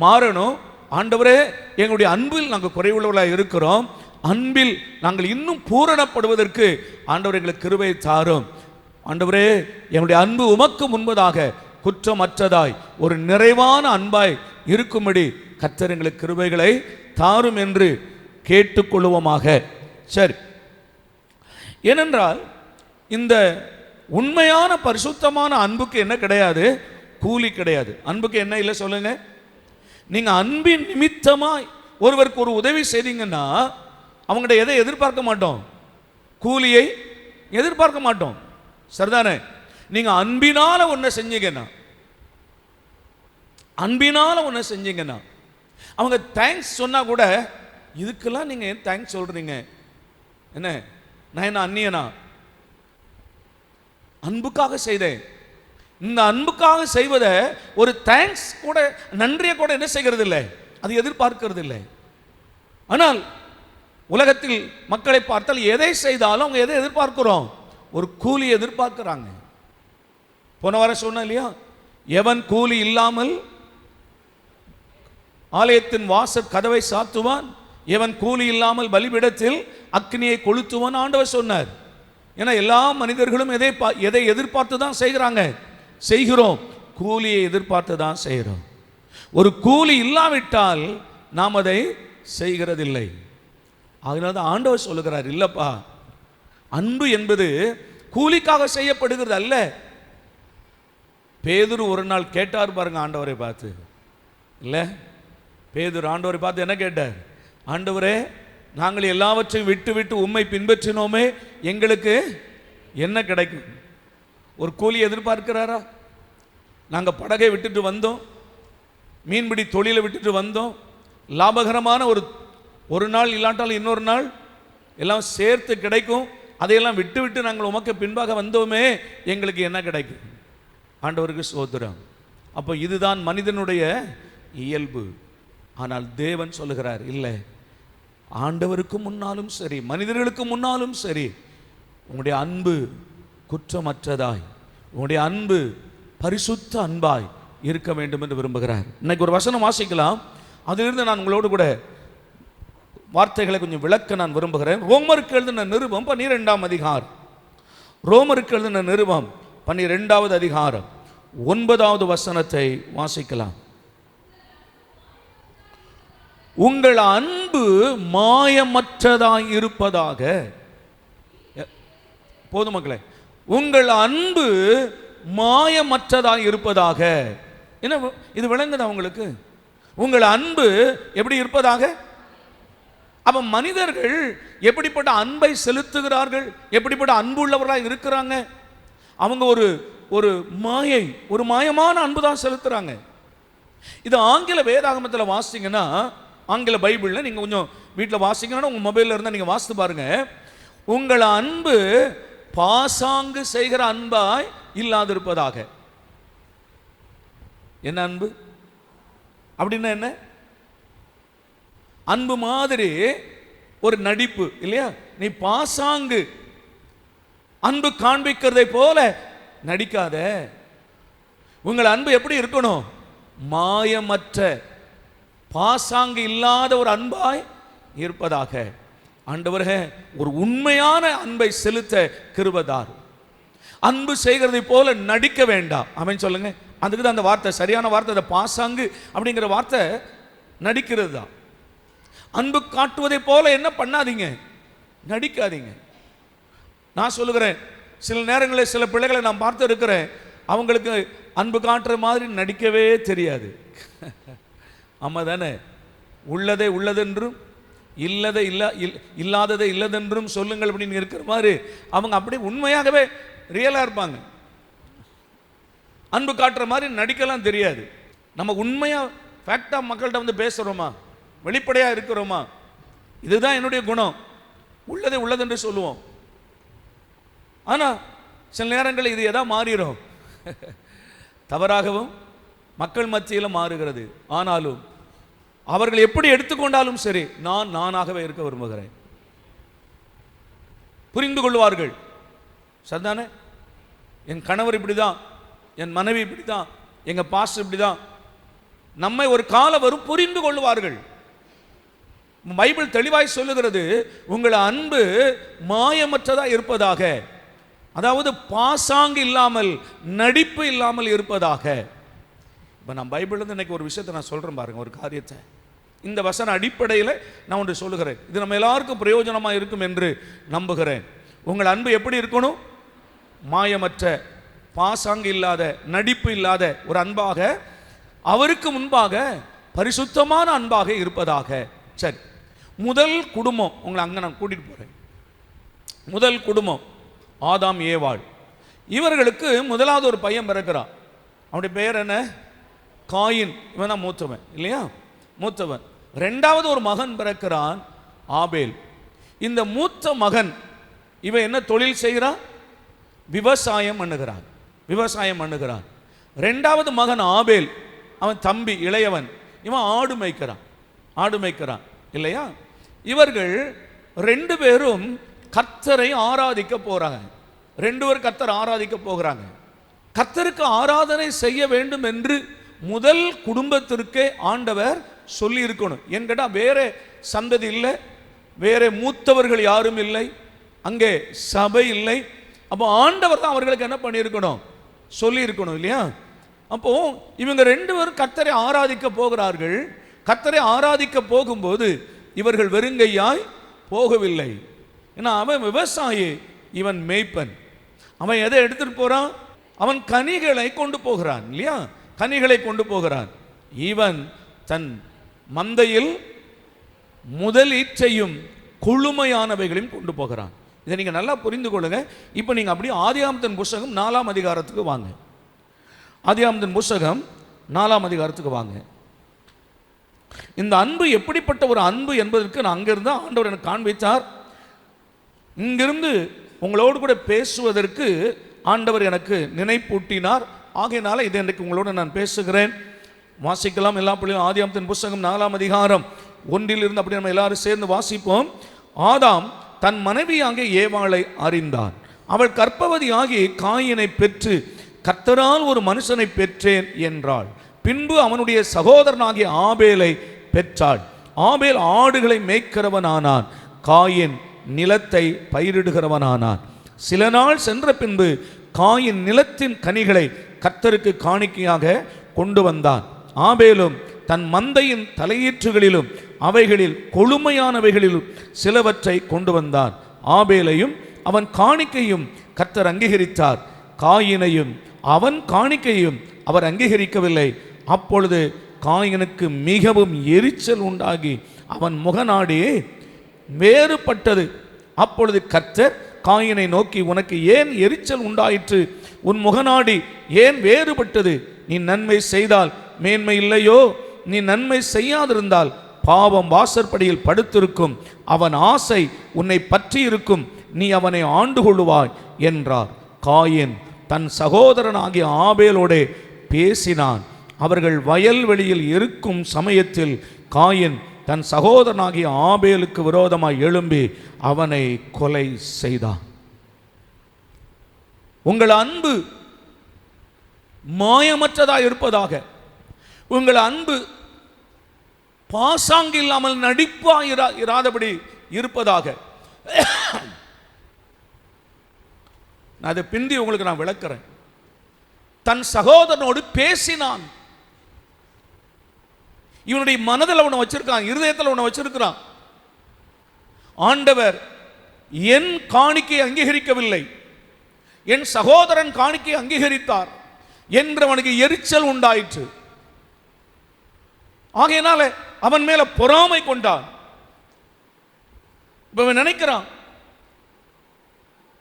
மாறணும். ஆண்டவரே, எங்களுடைய அன்பில் நாங்கள் குறைவுள்ளவர்களாக இருக்கிறோம், அன்பில் நாங்கள் இன்னும் பூரணப்படுவதற்கு ஆண்டவர் எங்களுக்கு கிருபை தாரும். ஆண்டவரே, எங்களுடைய அன்பு உமக்கு முன்பதாக குற்றமற்றதாய் ஒரு நிறைவான அன்பாய் இருக்கும்படி கர்த்தர் எங்களுக்கு கிருபைகளை தாரும் என்று கேட்டுக்கொள்வோமாக. சரி, ஏனென்றால் இந்த உண்மையான பரிசுத்தமான அன்புக்கு என்ன கிடையாது? கூலி கிடையாது. அன்புக்கு என்ன இல்லை சொல்லுங்க? நீங்க அன்பின் நிமித்தமாய் ஒருவருக்கு ஒரு உதவி செய்தீங்கன்னா அவங்கள்ட்ட எதை எதிர்பார்க்க மாட்டோம்? கூலியை எதிர்பார்க்க மாட்டோம். சரிதானே? நீங்க அன்பினால ஒன்றை செஞ்சீங்கன்னா, அன்பினால ஒன்றை செஞ்சீங்கன்னா அவங்க தேங்க்ஸ் சொன்னா கூட இதுக்கெல்லாம் நீங்க ஏன் தேங்க்ஸ் சொல்றீங்க? என்ன, நான் என்ன அந்நியனா? அன்புக்காக செய்தேன். இந்த அன்புக்காக செய்வதை ஒரு தேங்க்ஸ் கூட, நன்றியை கூட என்ன செய்கிறது இல்லை, அது எதிர்பார்க்கிறது இல்லை. ஆனால் உலகத்தில் மக்களை பார்த்தால் எதை செய்தாலும் அவங்க எதை எதிர்பார்க்கிறோம், ஒரு கூலி எதிர்பார்க்கிறாங்க. போன வாரம் சொன்ன இல்லையா, எவன் கூலி இல்லாமல் ஆலயத்தின் வாசல் கதவை சாத்துவான், எவன் கூலி இல்லாமல் பலிபீடத்தில் அக்னியை கொளுத்துவான் ஆண்டவர் சொன்னார். ஏன்னா எல்லா மனிதர்களும் எதை எதிர்பார்த்து தான் செய்கிறோம், கூலியை எதிர்பார்த்து தான் செய்கிறோம். ஒரு கூலி இல்லாவிட்டால் நாம் அதை செய்கிறதில்லை. அதனால தான் ஆண்டவர் சொல்லுகிறார், இல்லப்பா, அன்பு என்பது கூலிக்காக செய்யப்படுகிறது அல்ல. பேதுரு ஒரு நாள் கேட்டார் பாருங்க ஆண்டவரை பார்த்து, இல்லை பேதுரு ஆண்டவரை பார்த்து என்ன கேட்டார், ஆண்டவரே, நாங்கள் எல்லாவற்றையும் விட்டு விட்டு உம்மை பின்பற்றினோமே, எங்களுக்கு என்ன கிடைக்கும்? ஒரு கூலி எதிர்பார்க்கிறாரா? நாங்கள் படகை விட்டுட்டு வந்தோம், மீன்பிடி தொழிலை விட்டுட்டு வந்தோம், லாபகரமான ஒரு நாள் இல்லாட்டாலும் இன்னொரு நாள் எல்லாம் சேர்த்து கிடைக்கும், அதையெல்லாம் விட்டு விட்டு நாங்கள் உமக்கு பின்பாக வந்தோமே, எங்களுக்கு என்ன கிடைக்கும்? ஆண்டவருக்கு ஸ்தோத்திரம். அப்போ இதுதான் மனிதனுடைய இயல்பு. ஆனால் தேவன் சொல்லுகிறார், இல்லை, ஆண்டவருக்கு முன்னாலும் சரி மனிதர்களுக்கு முன்னாலும் சரி உங்களுடைய அன்பு குற்றமற்றதாய், உங்களுடைய அன்பு பரிசுத்த அன்பாய் இருக்க வேண்டும் என்று விரும்புகிறார். இன்னைக்கு ஒரு வசனம் வாசிக்கலாம், அதிலிருந்து நான் உங்களோடு கூட வார்த்தைகளை கொஞ்சம் விளக்க நான் விரும்புகிறேன். ரோமருக்கு எழுதின நிருபம் 12ஆம் அதிகாரம், ரோமருக்கு எழுதின நிருபம் 12வது அதிகாரம் 9வது வசனத்தை வாசிக்கலாம். உங்கள் அன்பு மாயமற்றதாய் இருப்பதாக. போதும் மக்களே, உங்கள் அன்பு மாயமற்றதாய் இருப்பதாக. என்ன இது விளங்குதா உங்களுக்கு? உங்கள் அன்பு எப்படி இருப்பதாக? அப்ப மனிதர்கள் எப்படிப்பட்ட அன்பை செலுத்துகிறார்கள், எப்படிப்பட்ட அன்பு உள்ளவர்களாக இருக்கிறாங்க? அவங்க ஒரு மாயை, ஒரு மாயமான அன்பு தான் செலுத்துறாங்க. இது ஆங்கில வேதாகமத்தில் வாசிங்கன்னா, ஆங்கில பைபிளில் நீங்கள் கொஞ்சம் வீட்டில் வாசிங்கன்னா உங்கள் மொபைலில் இருந்தால் நீங்கள் வாசித்து பாருங்க. உங்கள் அன்பு பாசாங்கு செய்கிற அன்பாய் இல்லாதிருப்பதாக. என்ன அன்பு அப்படின்னா என்ன? அன்பு மாதிரி ஒரு நடிப்பு இல்லையா? நீ பாசாங்கு அன்பு காண்பிக்கிறதை போல நடிக்காத. உங்கள் அன்பு எப்படி இருக்கணும்? மாயமற்ற, பாசாங்கு இல்லாத ஒரு அன்பாய் இருப்பதாக. ஆண்டவரே, ஒரு உண்மையான அன்பை செலுத்த கிருபைதார். அன்பு செய்கிறதை போல நடிக்க வேண்டாம். அவன் சொல்லுங்க, அதுக்கு தான் அந்த வார்த்தை, சரியான வார்த்தை. அந்த பாசாங்கு அப்படிங்கிற வார்த்தை நடிக்கிறது தான். அன்பு காட்டுவதை போல என்ன பண்ணாதீங்க, நடிக்காதீங்க. நான் சொல்லுகிறேன், சில நேரங்களில் சில பிள்ளைகளை நான் பார்த்து இருக்கிறேன், அவங்களுக்கு அன்பு காட்டுற மாதிரி நடிக்கவே தெரியாது. ஆமா தானே? உள்ளதை உள்ளதென்றும் இல்லாததை இல்லதென்றும் சொல்லுங்கள் அப்படின்னு இருக்கிற மாதிரி அவங்க அப்படியே உண்மையாகவே ரியலா இருப்பாங்க. அன்பு காட்டுற மாதிரி நடிக்கலாம் தெரியாது. நம்ம உண்மையா ஃபேக்டா மக்கள்கிட்ட வந்து பேசுறோமா, வெளிப்படையா இருக்கிறோமா? இதுதான் என்னுடைய குணம், உள்ளதை உள்ளதென்று சொல்லுவோம். ஆனா சில நேரங்களில் இது எதா மாறிடும், தவறாகவும் மக்கள் மத்தியில் மாறுகிறது. ஆனாலும் அவர்கள் எப்படி எடுத்துக்கொண்டாலும் சரி, நான் நானாகவே இருக்க விரும்புகிறேன். புரிந்து கொள்வார்கள். சரிதானே? என் கணவர் இப்படிதான், என் மனைவி இப்படிதான், எங்க பாஸ்டர் இப்படிதான். நம்மை ஒரு காலம் வரும் புரிந்து கொள்வார்கள். பைபிள் தெளிவாய் சொல்லுகிறது, உங்கள் அன்பு மாயமற்றதா இருப்பதாக. அதாவது பாசாங்கு இல்லாமல், நடிப்பு இல்லாமல் இருப்பதாக. இப்போ நான் பைபிள்லேருந்து இன்னைக்கு ஒரு விஷயத்தை நான் சொல்கிறேன் பாருங்க, ஒரு காரியத்தை. இந்த வசன அடிப்படையில் நான் ஒன்று சொல்லுகிறேன், இது நம்ம எல்லாருக்கும் பிரயோஜனமாக இருக்கும் என்று நம்புகிறேன். உங்கள் அன்பு எப்படி இருக்கணும்? மாயமற்ற, பாசாங்கு இல்லாத, நடிப்பு இல்லாத ஒரு அன்பாக, அவருக்கு முன்பாக பரிசுத்தமான அன்பாக இருப்பதாக. சரி, முதல் குடும்பம் உங்களை அங்கே நான் கூட்டிகிட்டு போகிறேன். முதல் குடும்பம் ஆதாம் ஏவாள். இவர்களுக்கு முதலாவது ஒரு பையன் பிறக்கிறான். அவனுடைய பெயர் என்ன? காயின். இவன் தான் மூத்தவன் இல்லையா? மூத்தவன். ரெண்டாவது ஒரு மகன் பிறக்கிறான், ஆபேல். இந்த மூத்த மகன் இவன் என்ன தொழில் செய்கிறான்? விவசாயம் பண்ணுகிறான். விவசாயம் பண்ணுகிறான். ரெண்டாவது மகன் ஆபேல், அவன் தம்பி இளையவன், இவன் ஆடு மேய்க்கிறான் இல்லையா? இவர்கள் ரெண்டு பேரும் கர்த்தரை ஆராதிக்க போறாங்க. ரெண்டு பேரும் கர்த்தர் ஆராதிக்க போகிறாங்க. கர்த்தருக்கு ஆராதனை செய்ய வேண்டும் என்று முதல் குடும்பத்திற்கே ஆண்டவர் சொல்லி இருக்கணும். ஏன்னு கேட்டா வேற சந்ததி இல்லை, வேற மூத்தவர்கள் யாரும் இல்லை, அங்கே சபை இல்லை. அப்போ ஆண்டவர் தான் அவர்களுக்கு என்ன பண்ணியிருக்கணும், சொல்லி இருக்கணும் இல்லையா? அப்போ இவங்க ரெண்டு பேரும் கர்த்தரை ஆராதிக்க போகிறார்கள். கர்த்தரை ஆராதிக்க போகும்போது இவர்கள் வெறுங்கையாய் போகவில்லை. ஏன்னா அவன் விவசாயி, இவன் மேய்ப்பன். அவன் எதை எடுத்துட்டு போறான்? அவன் கனிகளை கொண்டு போகிறான் இல்லையா? கனிகளை கொண்டு போகிறான். இவன் தன் மந்தையில் முதலீற்றையும் கொழுமையானவைகளையும் கொண்டு போகிறான். இதை நீங்க நல்லா புரிந்து கொள்ளுங்க. இப்போ நீங்க அப்படியே ஆதியாகமத்தின் புஸ்தகம் 4ஆம் அதிகாரத்துக்கு வாங்க. ஆதியாகமத்தின் புஸ்தகம் 4ஆம் அதிகாரத்துக்கு வாங்க. இந்த அன்பு எப்படிப்பட்ட ஒரு அன்பு என்பதற்கு நான் அங்கிருந்து ஆண்டவர் எனக்கு காண்பித்தார். இங்கிருந்து உங்களோடு கூட பேசுவதற்கு ஆண்டவர் எனக்கு நினைப்பூட்டினார். ஆகையினால இதை இன்றைக்கு உங்களோடு நான் பேசுகிறேன். வாசிக்கலாம் எல்லா பிள்ளைகளும். ஆதியாகமத்தின் புஸ்தகம் 4ஆம் அதிகாரம் 1 அப்படி நம்ம எல்லாரும் சேர்ந்து வாசிப்போம். ஆதாம் தன் மனைவியாகிய ஏவாளை அறிந்தான். அவள் கர்ப்பவதியாகி காயினை பெற்று கர்த்தரால் ஒரு மனுஷனை பெற்றேன் என்றாள். பின்பு அவனுடைய சகோதரனாகிய ஆபேலை பெற்றாள். ஆபேல் ஆடுகளை மேய்க்கிறவனானான், காயின் நிலத்தை பயிரிடுகிறவனானான். சில நாள் சென்ற பின்பு காயின் நிலத்தின் கனிகளை கர்த்தருக்கு காணிக்கையாக கொண்டு வந்தான். ஆபேலும் தன் மந்தையின் தலையீற்றுகளிலும் அவைகளில் கொழுமையானவைகளிலும் சிலவற்றை கொண்டு வந்தான். ஆபேலையும் அவன் காணிக்கையும் கர்த்தர் அங்கீகரித்தார், காயினையும் அவன் காணிக்கையும் அவர் அங்கீகரிக்கவில்லை. அப்பொழுது காயினுக்கு மிகவும் எரிச்சல் உண்டாகி அவன் முகநாடி வேறுபட்டது. அப்பொழுது கர்த்தர் காயினை நோக்கி, உனக்கு ஏன் எரிச்சல் உண்டாயிற்று? உன் முகநாடி ஏன் வேறுபட்டது? நீ நன்மை செய்தால் மேன்மை இல்லையோ? நீ நன்மை செய்யாதிருந்தால் பாவம் வாசற்படியில் படுத்திருக்கும். அவன் ஆசை உன்னை பற்றி இருக்கும், நீ அவனை ஆண்டு கொள்ளுவாய் என்றார். காயின் தன் சகோதரனாகிய ஆபேலோடே பேசினான். அவர்கள் வயல்வெளியில் இருக்கும் சமயத்தில் காயின் தன் சகோதரனாகிய ஆபேலுக்கு விரோதமாய் எழும்பி அவனை கொலை செய்தான். உங்கள் அன்பு மாயமற்றதாக இருப்பதாக, உங்கள் அன்பு பாசாங்கு இல்லாமல் நடிப்பா இராதபடி இருப்பதாக. நான் அதை பிந்தி உங்களுக்கு நான் விளக்குறேன். தன் சகோதரனோடு பேசினான். இவனுடைய மனதில் அவனை வச்சிருக்கான், இருதயத்தில் அவனை வச்சிருக்கிறான். ஆண்டவர் என் காணிக்கையை அங்கீகரிக்கவில்லை, என் சகோதரன் காணிக்கையை அங்கீகரித்தார் என்று அவனுக்கு எரிச்சல் உண்டாயிற்று. ஆகையினால அவன் மேல பொறாமை கொண்டான். இவன் நினைக்கிறான்,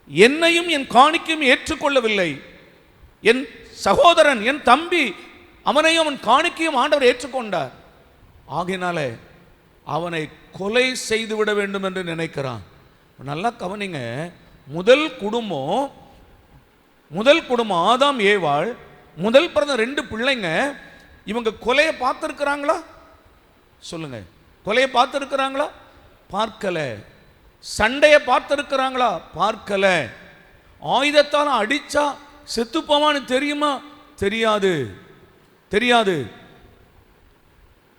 என்னையும் என் காணிக்கையும் ஏற்றுக்கொள்ளவில்லை, என் சகோதரன் என் தம்பி அவனையும் அவன் காணிக்கையும் ஆண்டவர் ஏற்றுக்கொண்டார், ஆகையினால அவனை கொலை செய்து விட வேண்டும் என்று நினைக்கிறான். நல்லா கவனிங்க. முதல் குடும்பம் ஆதாம் ஏவாள், முதல் பிறந்த 2 பிள்ளைங்க. இவங்க கொலையை பார்த்துருக்கிறாங்களா? சொல்லுங்க, கொலையை பார்த்துருக்கிறாங்களா? பார்க்கல. சண்டையை பார்த்துருக்கிறாங்களா? பார்க்கல. ஆயுதத்தால் அடிச்சா செத்துப்போவான்னு தெரியுமா? தெரியாது.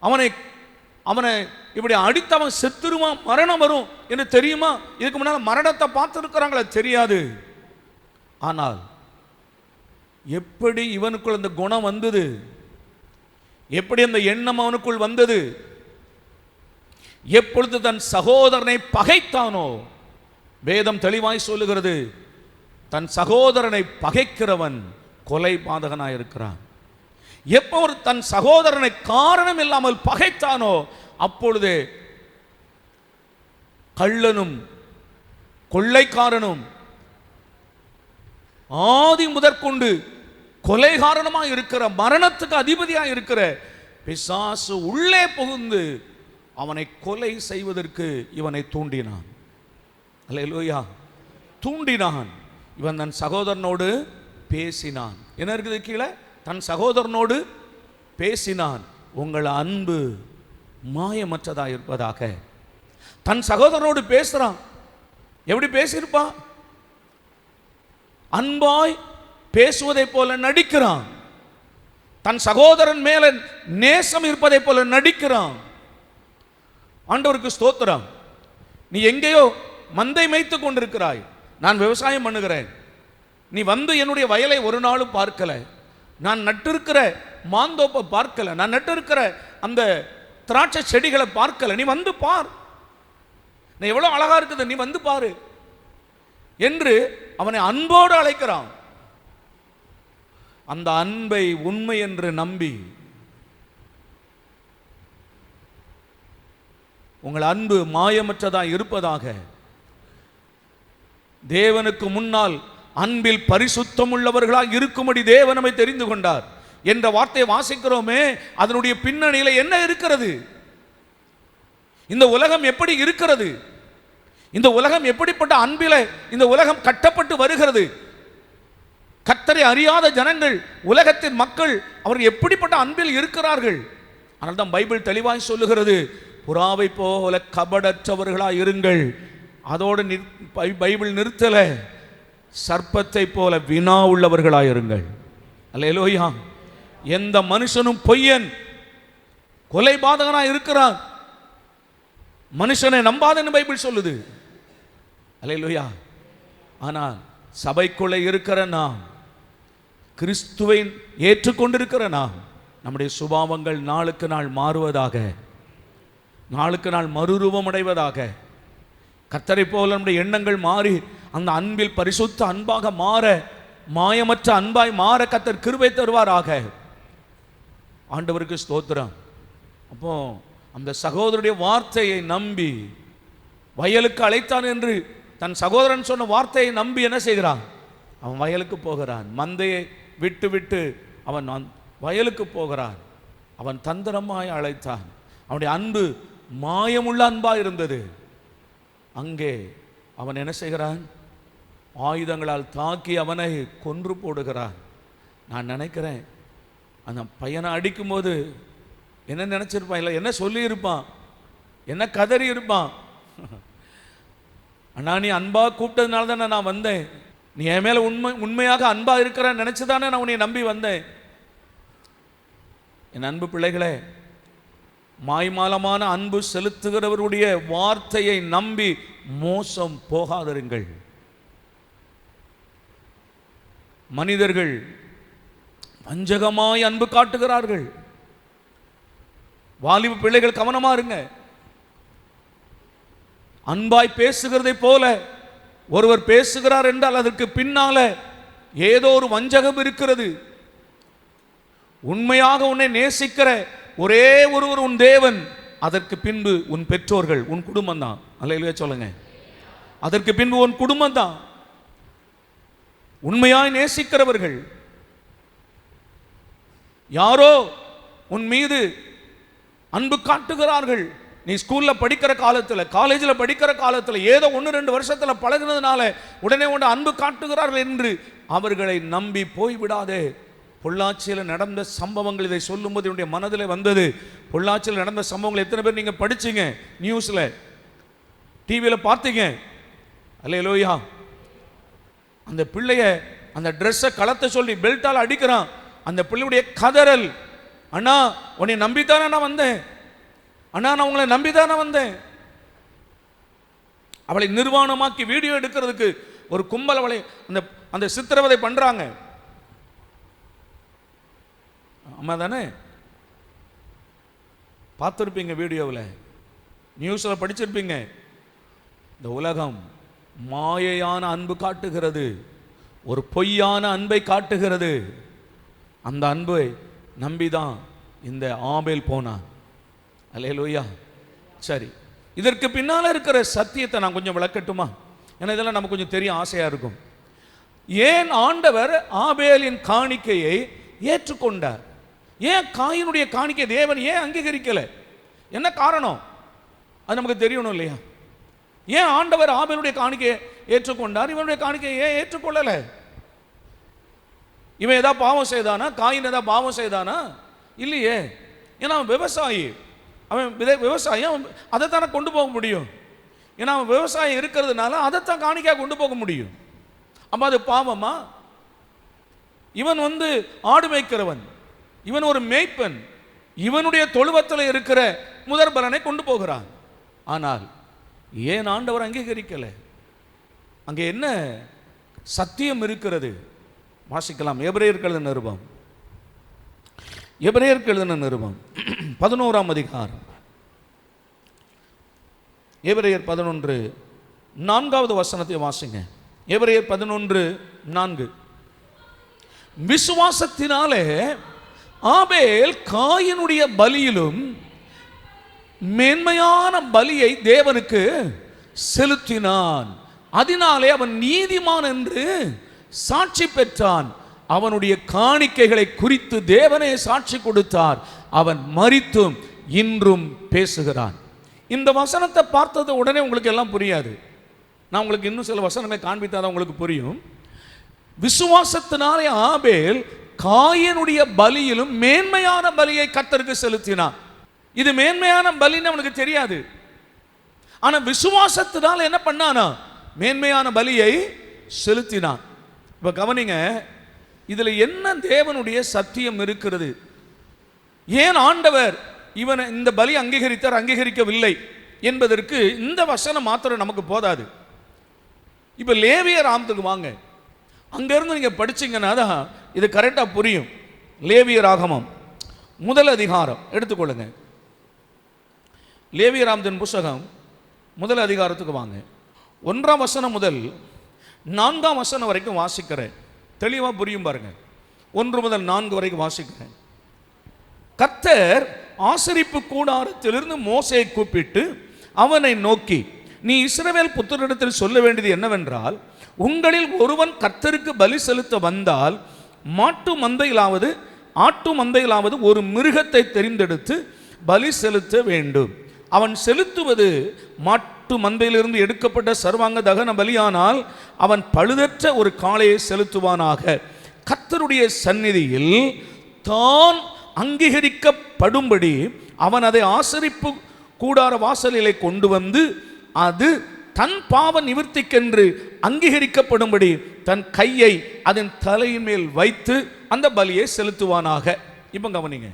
அவனை இப்படி அடித்தவன் செத்துருவான், மரணம் வரும் என்று தெரியுமா? இதுக்கு முன்னால் மரணத்தை பார்த்துருக்கிறாங்களா? தெரியாது. ஆனால் எப்படி இவனுக்குள் அந்த குணம் வந்தது? எப்படி அந்த எண்ணம் அவனுக்குள் வந்தது? எப்பொழுது தன் சகோதரனை பகைத்தானோ, வேதம் தெளிவாய் சொல்லுகிறது, தன் சகோதரனை பகைக்கிறவன் கொலை பாதகனாயிருக்கிறான். எப்போ ஒரு தன் சகோதரனை காரணம் இல்லாமல் பகைத்தானோ, அப்பொழுது கள்ளனும் கொள்ளைக்காரனும் ஆதி முதற்கொண்டு கொலைகாரணமாக இருக்கிற, மரணத்துக்கு அதிபதியாக இருக்கிற பிசாசு உள்ளே புகுந்து அவனை கொலை செய்வதற்கு இவனை தூண்டினான். அல்லேலூயா, தூண்டினான். இவன் தன் சகோதரனோடு பேசினான். என்ன இருக்குது கீழே? தன் சகோதரனோடு பேசினான். உங்கள் அன்பு மாயமற்றதாக இருப்பதாக. தன் சகோதரனோடு பேசுறான். எப்படி பேசியிருப்பான்? அன்பாய் பேசுவதை போல நடிக்கிறான். தன் சகோதரன் மேல நேசம் இருப்பதை போல நடிக்கிறான். ஆண்டவருக்கு ஸ்தோத்திரம். நீ எங்கேயோ மந்தை மேய்த்து கொண்டிருக்கிறாய், நான் விவசாயம் பண்ணுகிறேன். நீ வந்து என்னுடைய வயலை ஒரு நாளும் பார்க்கல, நான் நட்டிருக்கிற மாந்தோப்பை பார்க்கல, நான் நட்டிருக்கிற அந்த திராட்சை செடிகளை பார்க்கல. நீ வந்து பார், நான் எவ்வளவு அழகா இருக்குது, நீ வந்து பாரு என்று அவனை அன்போடு அழைக்கிறான். அந்த அன்பை உண்மை என்று நம்பி, உங்கள் அன்பு மாயமற்றதாக இருப்பதாக, தேவனுக்கு முன்னால் அன்பில் பரிசுத்தம் உள்ளவர்களாக இருக்கும்படி தேவன் நம்மை தெரிந்து கொண்டார் என்ற வார்த்தையை வாசிக்கிறோமே, அதனுடைய பின்னணியில என்ன இருக்கிறது? இந்த உலகம் எப்படி இருக்கிறது? இந்த உலகம் எப்படிப்பட்ட அன்பில இந்த உலகம் கட்டப்பட்டு வருகிறது? கர்த்தரை அறியாத ஜனங்கள், உலகத்தின் மக்கள், அவர்கள் எப்படிப்பட்ட அன்பில் இருக்கிறார்கள்? ஆனால் தான் பைபிள் தெளிவாய் சொல்லுகிறது, புறாவை போல கபடற்றவர்களாய் இருங்கள். அதோடு பைபிள் நிறுத்தல, சர்ப்பத்தை போல வினா உள்ளவர்களாய் இருங்கள். அல்லேலூயா. எந்த மனுஷனும் பொய்யன், கொலைபாதகனாய் இருக்கிறான், மனுஷனை நம்பாதன்னு பைபிள் சொல்லுது. அல்லேலூயா. ஆனால் சபைக்குள்ளே இருக்கிற நாம், கிறிஸ்துவை ஏற்றுக்கொண்டிருக்கிற நாம், நம்முடைய சுபாவங்கள் நாளுக்கு நாள் மாறுவதாக, நாளுக்கு நாள் மறுரூபம் அடைவதாக, கர்த்தரை போல நம்முடைய எண்ணங்கள் மாறி அந்த அன்பில் பரிசுத்த அன்பாக மாற, மாயமற்ற அன்பாய் மாற கர்த்தர் கிருபை தருவாராக. ஆண்டவருக்கு ஸ்தோத்திரம். அப்போ அந்த சகோதரனுடைய வார்த்தையை நம்பி வயலுக்கு அழைத்தான் என்று தன் சகோதரன் சொன்ன வார்த்தையை நம்பி என்ன செய்கிறான்? அவன் வயலுக்கு போகிறான். மந்தையை விட்டு விட்டு அவன் வயலுக்கு போகிறான். அவன் தந்திரமாய் அழைத்தான். அவனுடைய அன்பு மாயமுள்ள அன்பாக இருந்தது. அங்கே அவன் என்ன செய்கிறான்? ஆயுதங்களால் தாக்கி அவனை கொன்று போடுகிறான். நான் நினைக்கிறேன், அந்த பையனை அடிக்கும்போது என்ன நினைச்சிருப்பான்? இல்லை என்ன சொல்லியிருப்பான்? என்ன கதறி இருப்பான்? அண்ணா, நீ அன்பா கூப்பிட்டதுனால தானே நான் வந்தேன், நீ என் மேல உண்மையாக அன்பா இருக்கிறான்னு நினைச்சுதானே நான் உன்னை நம்பி வந்தேன். என் அன்பு பிள்ளைகளே, மாய்மாலமான அன்பு செலுத்துகிறவருடைய வார்த்தையை நம்பி மோசம் போகாதிருங்கள். மனிதர்கள் வஞ்சகமாய் அன்பு காட்டுகிறார்கள். வாலிப பிள்ளைகள் கவனமா இருங்க. அன்பாய் பேசுகிறதை போல ஒருவர் பேசுகிறார் என்றால் அதற்கு பின்னால ஏதோ ஒரு வஞ்சகம் இருக்கிறது. உண்மையாக உன்னை நேசிக்கிற ஒரே ஒருவர் உன் தேவன், அதற்கு பின்பு உன் பெற்றோர்கள், உன் குடும்பம் தான். அல்லேலூயா சொல்லுங்க. அதற்கு பின்பு உன் குடும்பம் தான். உண்மையாய் நேசிக்கிறவர்கள் யாரோ உன் மீது அன்பு காட்டுகிறார்கள். நீ ஸ்கூல்ல படிக்கிற காலத்தில், காலேஜில் படிக்கிற காலத்தில் ஏதோ 1-2 வருஷத்தில் பழகினதுனால உடனே உடனே அன்பு காட்டுகிறார்கள் என்று அவர்களை நம்பி போய்விடாதே. பொள்ளாச்சியில் நடந்த சம்பவங்கள் இதை சொல்லும்போது என்னுடைய மனதில் வந்தது. பொள்ளாச்சியில் நடந்த சம்பவங்கள் எத்தனை பேர் நீங்கள் படிச்சீங்க? நியூஸில், டிவியில் பார்த்தீங்க. அல்லேலூயா. அந்த பிள்ளைய அந்த ட்ரெஸ்ஸை கலத்த சொல்லி பெல்ட்டால் அடிக்கிறான். அந்த பிள்ளையுடைய கதறல், அண்ணா உன்னை நம்பித்தானே நான் வந்தேன், அண்ணா நான் உங்களை நம்பித்தானே வந்தேன். அவளை நிர்வாணமாக்கி வீடியோ எடுக்கிறதுக்கு ஒரு கும்பல் அவளை அந்த சித்திரவதை பண்றாங்க. ஆமா தானே? பார்த்துருப்பீங்க, வீடியோவில், நியூஸில் படிச்சிருப்பீங்க. இந்த உலகம் மாயையான அன்பு காட்டுகிறது, ஒரு பொய்யான அன்பை காட்டுகிறது. அந்த அன்பை நம்பிதான் இந்த ஆபேல் போனான். அல்லேலூயா. சரி, இதற்கு பின்னால் இருக்கிற சத்தியத்தை நான் கொஞ்சம் விளக்கட்டுமா? ஏன்னா இதெல்லாம் நமக்கு கொஞ்சம் தெரிய ஆசையாக இருக்கும். ஏன் ஆண்டவர் ஆபேலின் காணிக்கையை ஏற்றுக்கொண்டார்? ஏன் காயினுடைய காணிக்கை தேவன் ஏன் அங்கீகரிக்கலை? என்ன காரணம்? அது நமக்கு தெரியணும் இல்லையா? ஏன் ஆண்டவர் ஆபேலுடைய காணிக்கையை ஏற்றுக்கொண்டார், இவனுடைய காணிக்கையை ஏன் ஏற்றுக்கொள்ளலை? இவன் ஏதாவது பாவம் செய்தானா? காயின் ஏதாவது பாவம் செய்தானா? இல்லையே. ஏன்னா அவன் விவசாயி. அவன் விவசாயி, அவன் அதைத்தானே கொண்டு போக முடியும். ஏன்னா அவன் விவசாயம் இருக்கிறதுனால அதைத்தான் காணிக்கையாக கொண்டு போக முடியும். அப்போ அது பாவமா? இவன் ஆடு மேய்க்கிறவன், இவன் ஒரு மேய்ப்பன், இவனுடைய தொழுவத்தில் இருக்கிற முதற் பலனை கொண்டு போகிறான். ஆனால் ஏன் ஆண்டவர் அங்கீகரிக்கலை? அங்கே என்ன சத்தியம் இருக்கிறது? வாசிக்கலாம். எபிரேயருக்கு எழுதின நிருபம், எபிரேயருக்கு எழுதின நிருபம் 11ஆம் அதிகாரம், எபிரேயர் 11 4வது வசனத்தை வாசிங்க. எபிரேயர் 11:4. விசுவாசத்தினாலே ஆபேல் காயினுடைய பலியிலும் மேன்மையான பலியை தேவனுக்கு செலுத்தினான். அதனாலே அவன் நீதிமான் என்று சாட்சி பெற்றான். அவனுடைய காணிக்கைகளை குறித்து தேவனே சாட்சி கொடுத்தார். அவன் மரித்தும் இன்றும் பேசுகிறான். இந்த வசனத்தை பார்த்தது உடனே உங்களுக்கு எல்லாம் புரியாது. நான் உங்களுக்கு இன்னும் சில வசனங்களை காண்பித்தாதான் உங்களுக்கு புரியும். விசுவாசத்தினாலே ஆபேல் காயினுடைய பலியிலும் மேன்மையான பலியை கர்த்தருக்கு செலுத்தினான். இது மேன்மையான பலின்னு அவனுக்கு தெரியாது. ஆனா விசுவாசத்தினால என்ன பண்ணானா? மேன்மையான பலியை செலுத்தினான். இப்ப கவனிங்க, இதுல என்ன தேவனுடைய சத்தியம் இருக்கிறது? ஏன் ஆண்டவர் இவனை இந்த பலி அங்கீகரித்தார், அங்கீகரிக்கவில்லை என்பதற்கு இந்த வசனம் மாத்திரம் நமக்கு போதாது. இப்ப லேவியர் ஆகமத்துக்கு வாங்க. அங்கிருந்து நீங்க படிச்சீங்கன்னா தான் இது கரெக்டா புரியும். லேவியர் ஆகமம் 1 அதிகாரம் எடுத்துக்கொள்ளுங்க. லேவியர் ஆகமத்தின் புத்தகம் 1 அதிகாரத்துக்கு வாங்க. 1ஆம் வசனம் முதல் 4ஆம் வசனம் வரைக்கும் வாசிக்கிறேன். தெளிவா புரியும் பாருங்க. 1 முதல் 4 வரைக்கும் வாசிக்கிறேன். கர்த்தர் ஆசரிப்பு கூடாரத்திலிருந்து மோசேயை கூப்பிட்டு அவனை நோக்கி, நீ இஸ்ரவேல் புத்திரரிடத்தில் சொல்ல வேண்டியது என்னவென்றால், உங்களில் ஒருவன் கர்த்தருக்கு பலி செலுத்த வந்தால் மாட்டு மந்தையிலாவது ஆட்டு மந்தையிலாவது ஒரு மிருகத்தை தெரிந்தெடுத்து பலி செலுத்த வேண்டும். அவன் செலுத்துவது மாட்டு மந்தையிலிருந்து எடுக்கப்பட்ட சர்வாங்க தகன பலியானால் அவன் பழுதற்ற ஒரு காளையை செலுத்துவானாக. கர்த்தருடைய சந்நிதியில் தான் அங்கீகரிக்கப்படும்படி அவன் அதை ஆசரிப்பு கூடார வாசலிலே கொண்டு வந்து அது தன் பாவ நிவர்த்திக்கென்று அங்கீகரிக்கப்படும்படி தன் கையை அதன் தலையின் மேல் வைத்து அந்த பலியை செலுத்துவானாக. இப்போ கவனிங்க,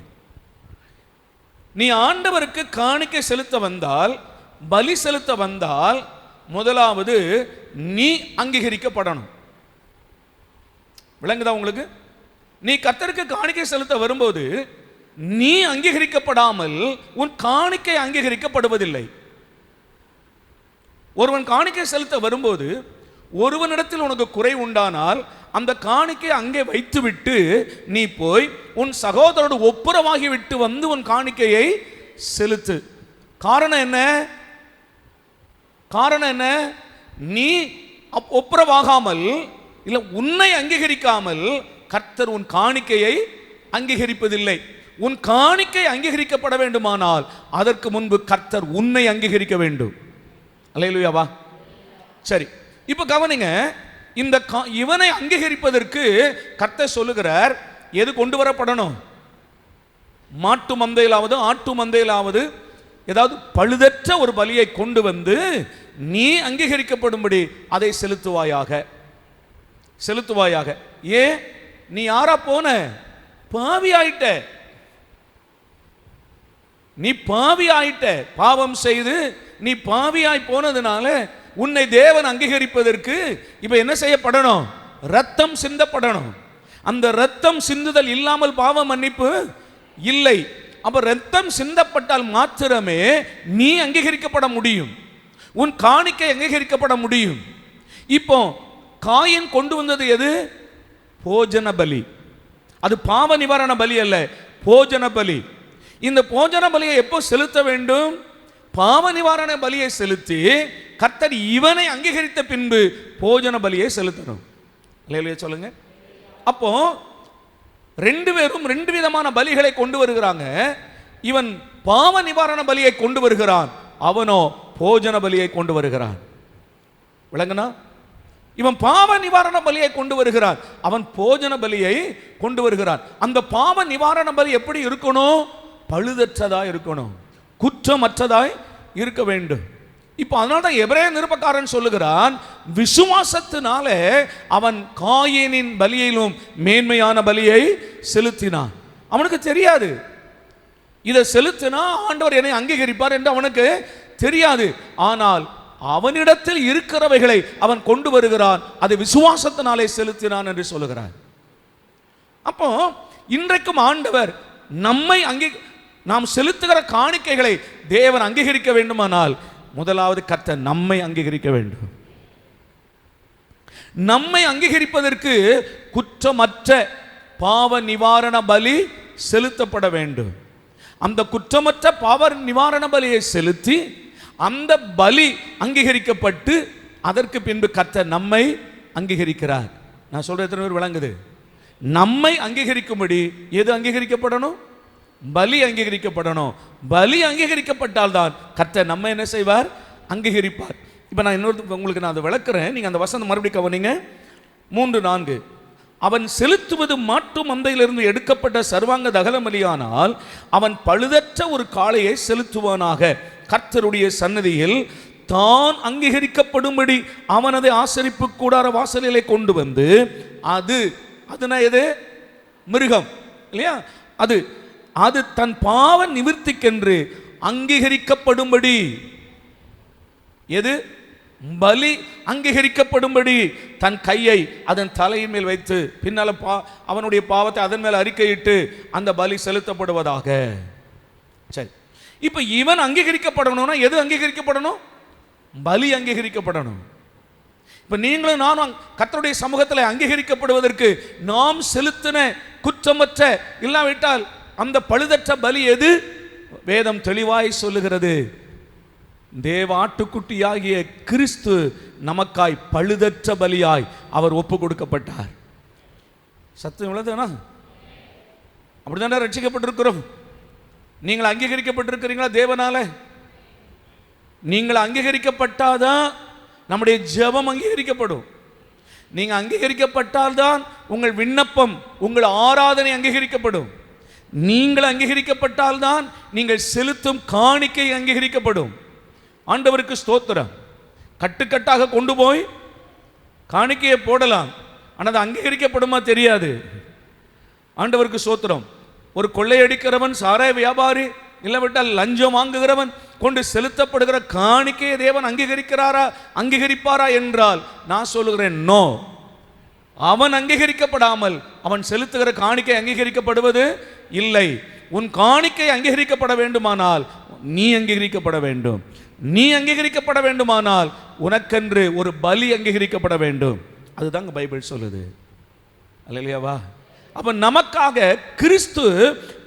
நீ ஆண்டவருக்கு காணிக்கை செலுத்த வந்தால், பலி செலுத்த வந்தால், முதலாவது நீ அங்கீகரிக்கப்படணும். விளங்குதா உங்களுக்கு? நீ கர்த்தருக்கு காணிக்கை செலுத்த வரும்போது நீ அங்கீகரிக்கப்படாமல் உன் காணிக்கை அங்கீகரிக்கப்படுவதில்லை. ஒருவன் காணிக்கை செலுத்த வரும்போது ஒருவனிடத்தில் உனக்கு குறை உண்டானால் அந்த காணிக்கை அங்கே வைத்துவிட்டு நீ போய் உன் சகோதரோடு ஒப்புரவாகி விட்டு வந்து உன் காணிக்கையை செலுத்து. காரணம் என்ன? காரணம் என்ன? நீ ஒப்புரவாகாமல் இல்லை உன்னை அங்கீகரிக்காமல் கர்த்தர் உன் காணிக்கையை அங்கீகரிப்பதில்லை. உன் காணிக்கை அங்கீகரிக்கப்பட வேண்டுமானால் அதற்கு முன்பு கர்த்தர் உன்னை அங்கீகரிக்க வேண்டும். அல்லேலூயாவா? சரி, இப்போ கவனிங்க, இந்த இவனை அங்கீகரிப்பதற்கு கர்த்தர் சொல்லுகிறார், எது கொண்டு வரப்படணும்? மாட்டு மந்தையிலாவது ஆட்டு மந்தையிலாவது ஏதாவது பழுதற்ற ஒரு பலியை கொண்டு வந்து நீ அங்கீகரிக்கப்படும்படி அதை செலுத்துவாயாக, செலுத்துவாயாக. ஏன்? நீ யாரா போன? பாவி ஆயிட்ட. நீ பாவி ஆயிட்ட. பாவம் செய்து நீ பாவியாய் போனதுனால உன்னை தேவன் அங்கீகரிப்பதற்கு இப்ப என்ன செய்யப்படணும்? ரத்தம் சிந்தப்படணும். அந்த ரத்தம் சிந்துதல் இல்லாமல் பாவ மன்னிப்பு இல்லை. அப்ப ரத்தம் சிந்தப்பட்டால் மாத்திரமே நீ அங்கீகரிக்கப்பட முடியும், உன் காணிக்கை அங்கீகரிக்கப்பட முடியும். இப்போ காயின் கொண்டு வந்தது எது? போஜன பலி. அது பாவ நிவாரண பலி அல்ல, போஜன பலி. இந்த போஜன பலியை எப்போ செலுத்த வேண்டும்? பாவ நிவாரண பலியை செலுத்தி கர்த்தர் இவனை அங்கீகரித்த பின்பு போஜன பலியை செலுத்தணும். இல்லையா? சொல்லுங்க. அப்போ ரெண்டு பேரும் ரெண்டு விதமான பலிகளை கொண்டு வருகிறாங்க. இவன் பாவ நிவாரண பலியை கொண்டு வருகிறான், அவனோ போஜன பலியை கொண்டு வருகிறான். விளங்குனா? இவன் பாவ நிவாரண பலியை கொண்டு வருகிறான், அவன் போஜன பலியை கொண்டு வருகிறான். அந்த பாவ நிவாரண பலி எப்படி இருக்கணும்? பழுதற்றதாய் இருக்கணும், குற்றமற்றதாய் இருக்க வேண்டும். இப்போ அதனால தான் எபிரேய நிருபக்காரன் சொல்லுகிறான், விசுவாசத்தினால அவன் காயீனின் பலியிலும் மேன்மையான பலியை செலுத்தினான். அவனுக்கு தெரியாது இதை செலுத்தினா ஆண்டவர் என்னை அங்கீகரிப்பார் என்று அவனுக்கு தெரியாது. ஆனால் அவனிடத்தில் இருக்கிறவைகளை அவன் கொண்டு வருகிறான், அதை விசுவாசத்தினாலே செலுத்தினான் என்று சொல்லுகிறார். அப்போ இன்றைக்கும் ஆண்டவர் நம்மை நாம் செலுத்துகிற காணிக்கைகளை தேவன் அங்கீகரிக்க வேண்டுமானால் முதலாவது கர்த்தர் நம்மை அங்கீகரிக்க வேண்டும். நம்மை அங்கீகரிப்பதற்கு குற்றமற்ற பாவ நிவாரண பலி செலுத்தப்பட வேண்டும். அந்த குற்றமற்ற பாவ நிவாரண பலியை செலுத்தி அந்த பலி அங்கீகரிக்கப்பட்டு அதற்கு பின்பு கர்த்தர் நம்மை அங்கீகரிக்கிறார். நான் சொல்ற எத்தனை பேர் விளங்குது? நம்மை அங்கீகரிக்கும்படி எது அங்கீகரிக்கப்படணும்? பலி அங்கீகரிக்கப்படணும். பலி அங்கீகரிக்கப்பட்டால் தான் கர்த்தர் நம்ம என்ன செய்வார்? அங்கீகரிப்பார். இப்போ நான் இன்னொரு உங்களுக்கு நான் அதை விளக்குறேன், நீங்கள் அந்த வசனம் மறுபடியும் கவனிங்க. 3:4 அவன் செலுத்துவது மாட்டு மந்தையிலிருந்து எடுக்கப்பட்ட சர்வாங்க தகனபலியானால் அவன் பழுதற்ற ஒரு காளையை செலுத்துவானாக. கர்த்தருடைய சன்னதியில் தான் அங்கீகரிக்கப்படும்படி அவனது ஆசரிப்பு கூடார வாசலிலே கொண்டு வந்து அதுனா எது? மிருகம் இல்லையா? அது தன் பாவ நிவர்த்திக்கென்று அங்கீகரிக்கப்படும்படி, எது? பலி அங்கீகரிக்கப்படும்படி தன் கையை அதன் தலையின் மேல் வைத்து பின்னால அவனுடைய பாவத்தை அதன் மேல் அறிக்கையிட்டு அந்த பலி செலுத்தப்படுவதாக. சரி, இப்ப இவன் அங்கீகரிக்கப்படணும்னா எது அங்கீகரிக்கப்படணும்? பலி அங்கீகரிக்கப்படணும். இப்ப நீங்களும் நானும் கர்த்தருடைய சமூகத்தில் அங்கீகரிக்கப்படுவதற்கு நாம் செலுத்தின குற்றமற்ற இல்லாவிட்டால் அந்த பழுதற்ற பலி எது? வேதம் தெளிவாய் சொல்லுகிறது, தேவ ஆட்டுக்குட்டியாகிய கிறிஸ்து நமக்காய் பழுதற்ற பலியாய் அவர் ஒப்பு கொடுக்கப்பட்டார். சத்தியம் உள்ளதுனா அப்படித்தானே ரட்சிக்கப்பட்டிருக்கிறோம். நீங்கள் அங்கீகரிக்கப்பட்டிருக்கிறீங்களா தேவனால? நீங்கள் அங்கீகரிக்கப்பட்டாதான் நம்முடைய ஜெபம் அங்கீகரிக்கப்படும். நீங்கள் அங்கீகரிக்கப்பட்டால்தான் உங்கள் விண்ணப்பம், உங்கள் ஆராதனை அங்கீகரிக்கப்படும். நீங்கள் அங்கீகரிக்கப்பட்டால்தான் நீங்கள் செலுத்தும் காணிக்கை அங்கீகரிக்கப்படும். ஆண்டவருக்கு ஸ்தோத்திரம். கட்டுக்கட்டாக கொண்டு போய் காணிக்கையை போடலாம், ஆனால் அது அங்கீகரிக்கப்படுமா தெரியாது. ஆண்டவருக்கு ஸ்தோத்திரம். ஒரு கொள்ளையடிக்கிறவன், சாராய வியாபாரி, இல்லவிட்டால் லஞ்சம் வாங்குகிறவன் கொண்டு செலுத்தப்படுகிற காணிக்கையை தேவன் அங்கீகரிப்பாரா என்றால் நான் சொல்லுகிறேன், நோ. அவன் அங்கீகரிக்கப்படாமல் அவன் செலுத்துகிற காணிக்கை அங்கீகரிக்கப்படுவது இல்லை. உன் காணிக்கை அங்கீகரிக்கப்பட வேண்டுமானால் நீ அங்கீகரிக்கப்பட வேண்டும். நீ அங்கீகரிக்கப்பட வேண்டுமானால் உனக்கென்று ஒரு பலி அங்கீகரிக்கப்பட வேண்டும். அதுதாங்க பைபிள் சொல்லுது. அல்லேலூயாவா? அப்ப நமக்காக கிறிஸ்து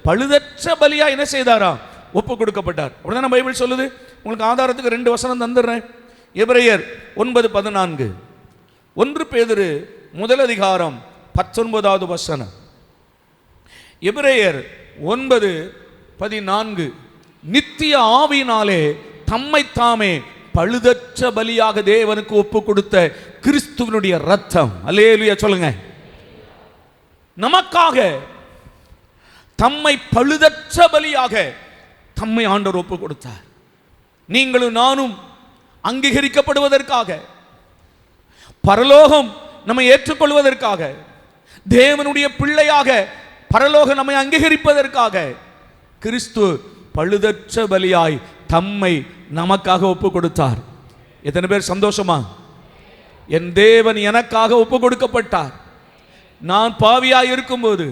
பழுதற்ற பலியா என்ன செய்தாரா? ஒப்பு கொடுக்கப்பட்டார். அப்படிதான் பைபிள் சொல்லுது. உங்களுக்கு ஆதாரத்துக்கு 2 வசனம் தந்துடுறேன். எபிரேயர் 9:14, 1 பேதுரு 1 வசனம். எபிரேயர் 9:14 நித்திய ஆவியினாலே தம்மை தாமே பழுதற்ற பலியாக தேவனுக்கு ஒப்பு கொடுத்த கிறிஸ்துவனுடைய ரத்தம். அல்லேலூயா சொல்லுங்க. நமக்காக தம்மை பழுதற்ற பலியாக தம்மை ஆண்டவர் ஒப்பு கொடுத்தார். நீங்களும் நானும் அங்கீகரிக்கப்படுவதற்காக, பரலோகம் நம்மை ஏற்றுக்கொள்வதற்காக, தேவனுடைய பிள்ளையாக பரலோகம் நம்மை அங்கீகரிப்பதற்காக கிறிஸ்து பழுதற்ற பலியாய் தம்மை நமக்காக ஒப்பு கொடுத்தார். எத்தனை பேர் சந்தோஷமா? என் தேவன் எனக்காக ஒப்பு கொடுக்கப்பட்டார். நான் பாவியாய் இருக்கும்போது,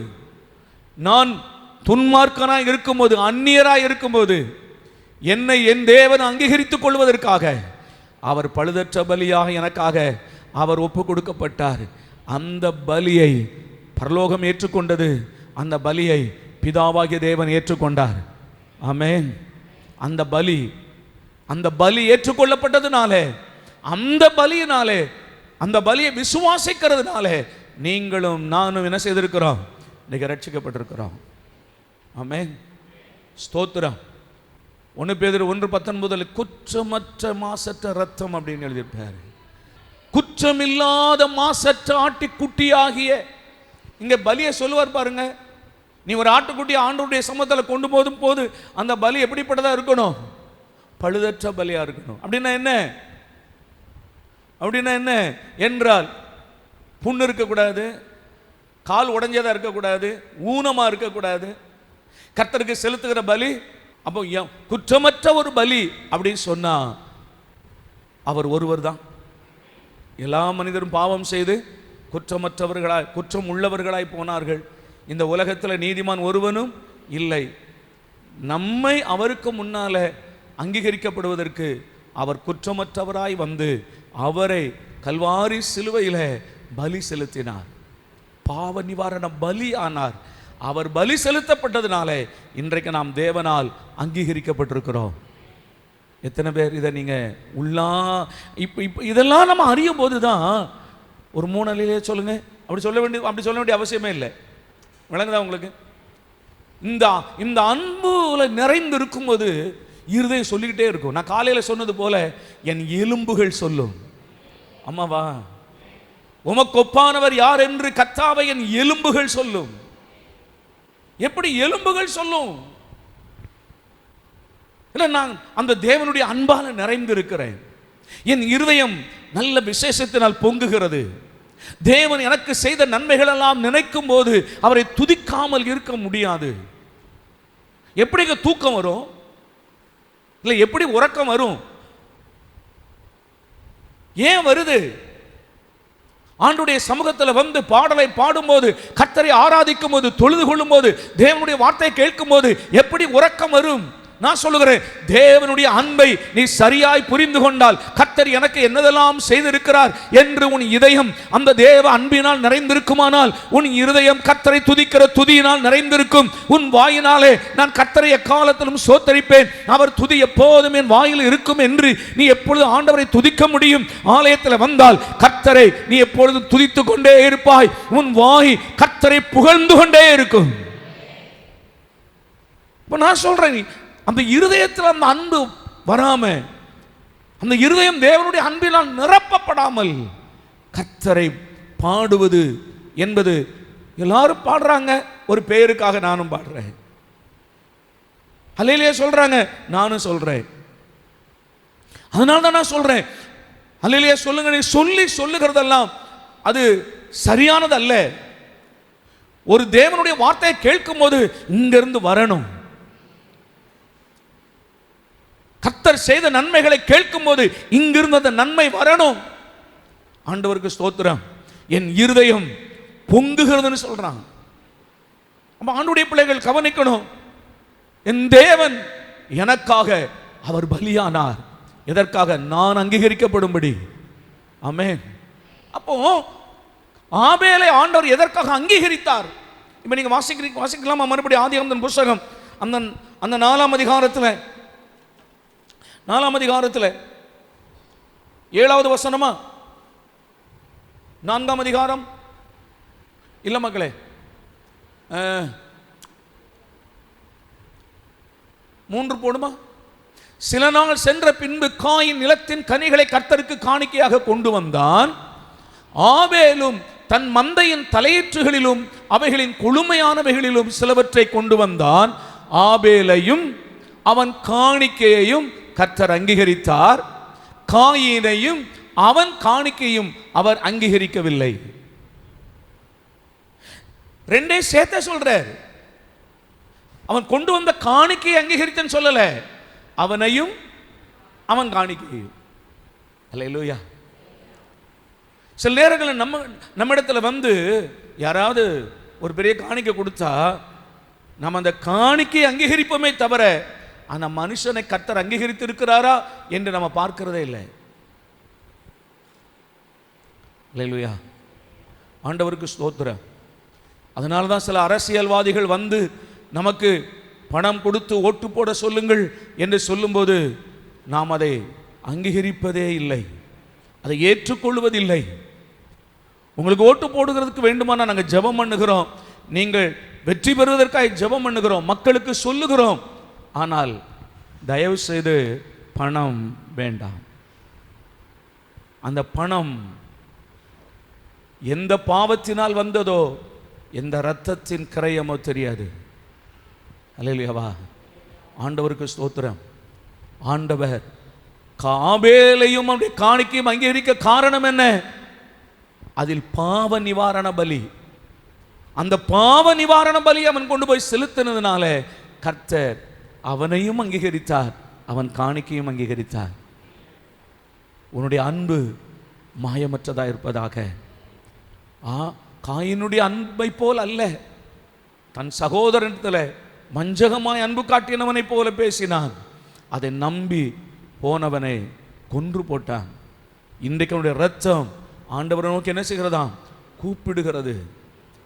நான் துன்மார்க்கனாய் இருக்கும்போது, அந்நியராய் இருக்கும்போது என்னை என் தேவன் அங்கீகரித்துக் கொள்வதற்காக அவர் பழுதற்ற பலியாக எனக்காக அவர் ஒப்பு கொடுக்கப்பட்டார். அந்த பலியை பரலோகம் ஏற்றுக்கொண்டது. அந்த பலியை பிதாவாகிய தேவன் ஏற்றுக்கொண்டார். ஆமென். அந்த பலி ஏற்றுக்கொள்ளப்பட்டதுனாலே, அந்த பலியினாலே, அந்த பலியை விசுவாசிக்கிறதுனாலே நீங்களும் நானும் என்ன செய்திருக்கிறோம்? இன்னைக்கு ரட்சிக்கப்பட்டிருக்கிறோம். ஆமென். ஸ்தோத்திரம். 1 பேதுரு 1:19 குற்றமற்ற மாசற்ற ரத்தம் அப்படின்னு எழுதியிருப்பாரு. குற்றமில்லாத மாசற்ற ஆட்டுக்குட்டியாகிய, இங்க பலியை சொல்லுவார் பாருங்க. நீ ஒரு ஆட்டுக்குட்டி ஆண்டவருடைய சமூகத்தில் கொண்டு போதும் போது அந்த பலி எப்படிப்பட்டதா இருக்கணும்? பழுதற்ற பலியா இருக்கணும். அப்படின்னா என்ன? அப்படின்னா என்ன என்றால், புண்ணு இருக்கக்கூடாது, கால் உடைஞ்சதா இருக்கக்கூடாது, ஊனமா இருக்கக்கூடாது. கர்த்தருக்கு செலுத்துகிற பலி அப்போ குற்றமற்ற ஒரு பலி அப்படின்னு சொன்னா அவர் ஒருவர் தான். எல்லா மனிதரும் பாவம் செய்து குற்றமற்றவர்களாய், குற்றம் உள்ளவர்களாய் போனார்கள். இந்த உலகத்தில் நீதிமான் ஒருவனும் இல்லை. நம்மை அவருக்கு முன்னால அங்கீகரிக்கப்படுவதற்கு அவர் குற்றமற்றவராய் வந்து அவரை கல்வாரி சிலுவையில பலி செலுத்தினார். பாவ நிவாரண பலி ஆனார். அவர் பலி செலுத்தப்பட்டதுனால இன்றைக்கு நாம் தேவனால் அங்கீகரிக்கப்பட்டிருக்கிறோம். எத்தனை பேர் இதை நீங்க இப்போ இதெல்லாம் நம்ம அறியும் போது தான் ஒரு மூணலையிலே சொல்லுங்க, அப்படி சொல்ல வேண்டிய அவசியமே இல்லை. விளங்குதா உங்களுக்கு? இந்த அன்புல நிறைந்து இருக்கும்போது இருதயம் சொல்லிக்கிட்டே இருக்கும். நான் காலையில் சொன்னது போல என் எலும்புகள் சொல்லும், அம்மாவா உமக்கு ஒப்பானவர் யார் என்று கர்த்தாவை என் எலும்புகள் சொல்லும். எப்படி எலும்புகள் சொல்லும்? இல்லை, நான் அந்த தேவனுடைய அன்பால நிறைந்து இருக்கிறேன். என் இருதயம் நல்ல விசேஷத்தினால் பொங்குகிறது. தேவன் எனக்கு செய்த நன்மைகள் எல்லாம் நினைக்கும் போது அவரை துதிக்காமல் இருக்க முடியாது. எப்படி தூக்கம் வரும்? இல்லை, எப்படி உறக்கம் வரும்? ஏன் வருது? ஆண்டுடைய சமூகத்தில் வந்து பாடலை பாடும்போது, கர்த்தரை ஆராதிக்கும் போது, தொழுது கொள்ளும் போது, தேவனுடைய வார்த்தையை கேட்கும் போது எப்படி உறக்கம் வரும்? நான் சொல்லுகிறேன், தேவனுடைய அன்பை நீ சரியாய் புரிந்து கொண்டால், கர்த்தர் எனக்கு என்னதெல்லாம் செய்திருக்கிறார் என்று உன் இதயம் அந்த தேவ அன்பினால் நிறைந்திருக்குமானால், உன் இருதயம் கர்த்தரை துதிக்கிற துதியினால் நிறைந்திருக்கும். உன் வாயினாலே நான் கர்த்தரை எக்காலத்திலும் சோத்தரிப்பேன், அவர் துதி எப்போதும் என் வாயில் இருக்கும் என்று நீ எப்பொழுது ஆண்டவரை துதிக்க முடியும்? ஆலயத்தில் வந்தால் கர்த்தரை நீ எப்பொழுதும் துதித்துக் கொண்டே இருப்பாய். உன் வாய் கர்த்தரை புகழ்ந்து கொண்டே இருக்கும். இப்போ நான் சொல்றேன், அந்த இருதயத்தில் அந்த அன்பு வராம, அந்த இருதயம் தேவனுடைய அன்பினால் நிரப்பப்படாமல் கர்த்தரை பாடுவது என்பது, எல்லாரும் பாடுறாங்க, ஒரு பெயருக்காக நானும் பாடுறேன். அல்லேலூயா சொல்றாங்க, நானும் சொல்றேன். அதனால தான் நான் சொல்றேன், அல்லேலூயா சொல்லுங்க. நீ சொல்லுகிறதெல்லாம் அது சரியானது அல்ல. ஒரு தேவனுடைய வார்த்தையை கேட்கும் போது இங்கிருந்து வரணும். கர்த்தர் செய்த நன்மைகளை கேட்கும் போது இங்கிருந்து அந்த நன்மை வரணும். ஆண்டவருக்கு ஸ்தோத்திரம். என் இருதயம் பொங்குகிறதுன்னு சொல்றான். அப்ப ஆண்டவருடைய பிள்ளைகள் கவனிக்கணும், என் தேவன் எனக்காக அவர் பலியானார். எதற்காக? நான் அங்கீகரிக்கப்படும்படி. ஆமென். அப்போ ஆபேலை ஆண்டவர் எதற்காக அங்கீகரித்தார்? இப்ப நீங்க வாசிக்கலாமா? மறுபடியும் ஆதியாகமத்தின் புத்தகம் அந்த 4ஆம் அதிகாரத்தில் 7வது வசனமா? 4ஆம் அதிகாரம் இல்ல மக்களே, 3 போடுமா? சில நாள் சென்ற பின்பு காயின் நிலத்தின் கனிகளை கர்த்தருக்கு காணிக்கையாக கொண்டு வந்தான். ஆபேலும் தன் மந்தையின் தலையீற்றுகளிலும் அவைகளின் கொழுமையானவைகளிலும் சிலவற்றை கொண்டு வந்தான். ஆபேலையும் அவன் காணிக்கையையும் கர்த்தர் அங்கீகரித்தார், காயினையும் அவன் காணிக்கையும் அவர் அங்கீகரிக்கவில்லை. ரெண்டே சேர்த்த சொல்றார். அவன் கொண்டு வந்த காணிக்கையை அங்கீகரித்தன்னு சொல்லல, அவனையும் அவன் காணிக்கையும். அல்லேலூயா. சில நேரங்களில் நம்மிடத்துல வந்து யாராவது ஒரு பெரிய காணிக்கை கொடுத்தா நம்ம அந்த காணிக்கையை அங்கீகரிப்போமே தவிர அந்த மனுஷனை கர்த்தர் அங்கீகரித்து இருக்கிறாரா என்று நம்ம பார்க்கிறதே இல்லை. அல்லேலூயா. ஆண்டவருக்கு ஸ்தோத்திரம். அதனால தான் சில அரசியல்வாதிகள் வந்து நமக்கு பணம் கொடுத்து ஓட்டு போட சொல்லுங்கள் என்று சொல்லும்போது நாம் அதை அங்கீகரிப்பதே இல்லை, அதை ஏற்றுக்கொள்வதில்லை. உங்களுக்கு ஓட்டு போடுகிறதுக்கு வேண்டுமானால் நாங்கள் ஜெபம் பண்ணுகிறோம், நீங்கள் வெற்றி பெறுவதற்காக ஜெபம் பண்ணுகிறோம், மக்களுக்கு சொல்லுகிறோம். ஆனால் தயவு செய்து பணம் வேண்டாம். அந்த பணம் எந்த பாவத்தினால் வந்ததோ, எந்த இரத்தத்தின் கிரயமோ தெரியாது. அல்லேலூயாவா. ஆண்டவருக்கு ஸ்தோத்திரம். ஆண்டவர் ஆபேலையும் அவருடைய காணிக்கையும் அங்கீகரிக்க காரணம் என்ன? அதில் பாவ நிவாரண பலி. அந்த பாவ நிவாரண பலி அவன் கொண்டு போய் செலுத்தினதுனால கர்த்தர் அவனையும் அங்கீகரித்தார், அவன் காணிக்கையும் அங்கீகரித்தார். உன்னுடைய அன்பு மாயமற்றதாக இருப்பதாக. காயினுடைய அன்பை போல் அல்ல, தன் சகோதரத்தில் வஞ்சகமாய் அன்பு காட்டினவனை போல பேசினான். அதை நம்பி போனவனை கொன்று போட்டான். இன்றைக்கு அவனுடைய ரத்தம் ஆண்டவரை நோக்கி என்ன செய்கிறதாம்? கூப்பிடுகிறது.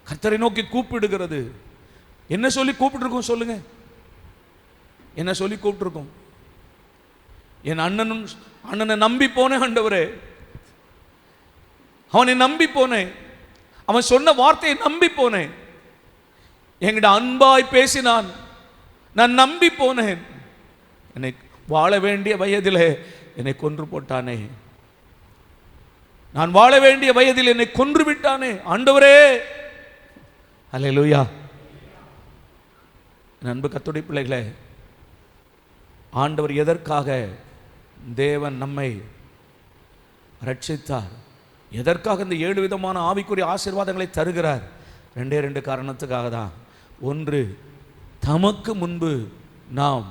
கர்த்தரை நோக்கி கூப்பிடுகிறது. என்ன சொல்லி கூப்பிட்டுருக்கோம் சொல்லுங்க? என்ன சொல்லி கூப்பிட்டுருக்கோம்? என் அண்ணனை நம்பி போனேன் ஆண்டவரே, அவனை நம்பி போனேன், அவன் சொன்ன வார்த்தையை நம்பி போனேன், என்கிட்ட அன்பாய் பேசினான், நான் நம்பி போனேன், என்னை வாழ வேண்டிய வயதில் என்னை கொன்று போட்டானே, நான் வாழ வேண்டிய வயதில் என்னை கொன்று விட்டானே ஆண்டவரே. அல்லேலூயா. அன்பு கர்த்தருடைய பிள்ளைகளே, ஆண்டவர் எதற்காக தேவன் நம்மை ரட்சித்தார், எதற்காக இந்த 7 விதமான ஆவிக்குரிய ஆசீர்வாதங்களை தருகிறார்? 2 காரணத்துக்காக தான். ஒன்று, தமக்கு முன்பு நாம்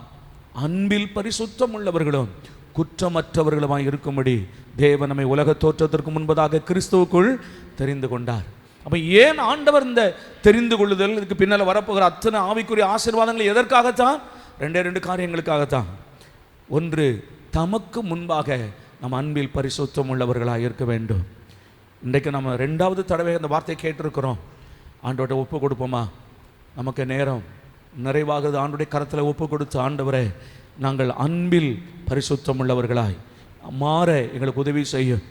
அன்பில் பரிசுத்தம் உள்ளவர்களும் குற்றமற்றவர்களுமாய் இருக்கும்படி தேவன் நம்மை உலக தோற்றத்திற்கு முன்பதாக கிறிஸ்துவுக்குள் தெரிந்து கொண்டார். அப்போ ஏன் ஆண்டவர் இந்த தெரிந்து கொள்ளுதல், இதுக்கு பின்னால் வரப்போகிற அத்தனை ஆவிக்குரிய ஆசீர்வாதங்கள் எதற்காகத்தான்? 2 காரியங்களுக்காகத்தான். ஒன்று, தமக்கு முன்பாக நம் அன்பில் பரிசுத்தம் உள்ளவர்களாக இருக்க வேண்டும். இன்றைக்கு நம்ம 2வது தடவை அந்த வார்த்தையை கேட்டிருக்கிறோம். ஆண்டவர்கிட்ட ஒப்பு கொடுப்போமா? நமக்கு நேரம் நிறைவாகுது. ஆண்டுடைய கரத்தில் ஒப்பு கொடுத்து, ஆண்டவரே நாங்கள் அன்பில் பரிசுத்தம் உள்ளவர்களாய் மாற எங்களுக்கு உதவி செய்யும்.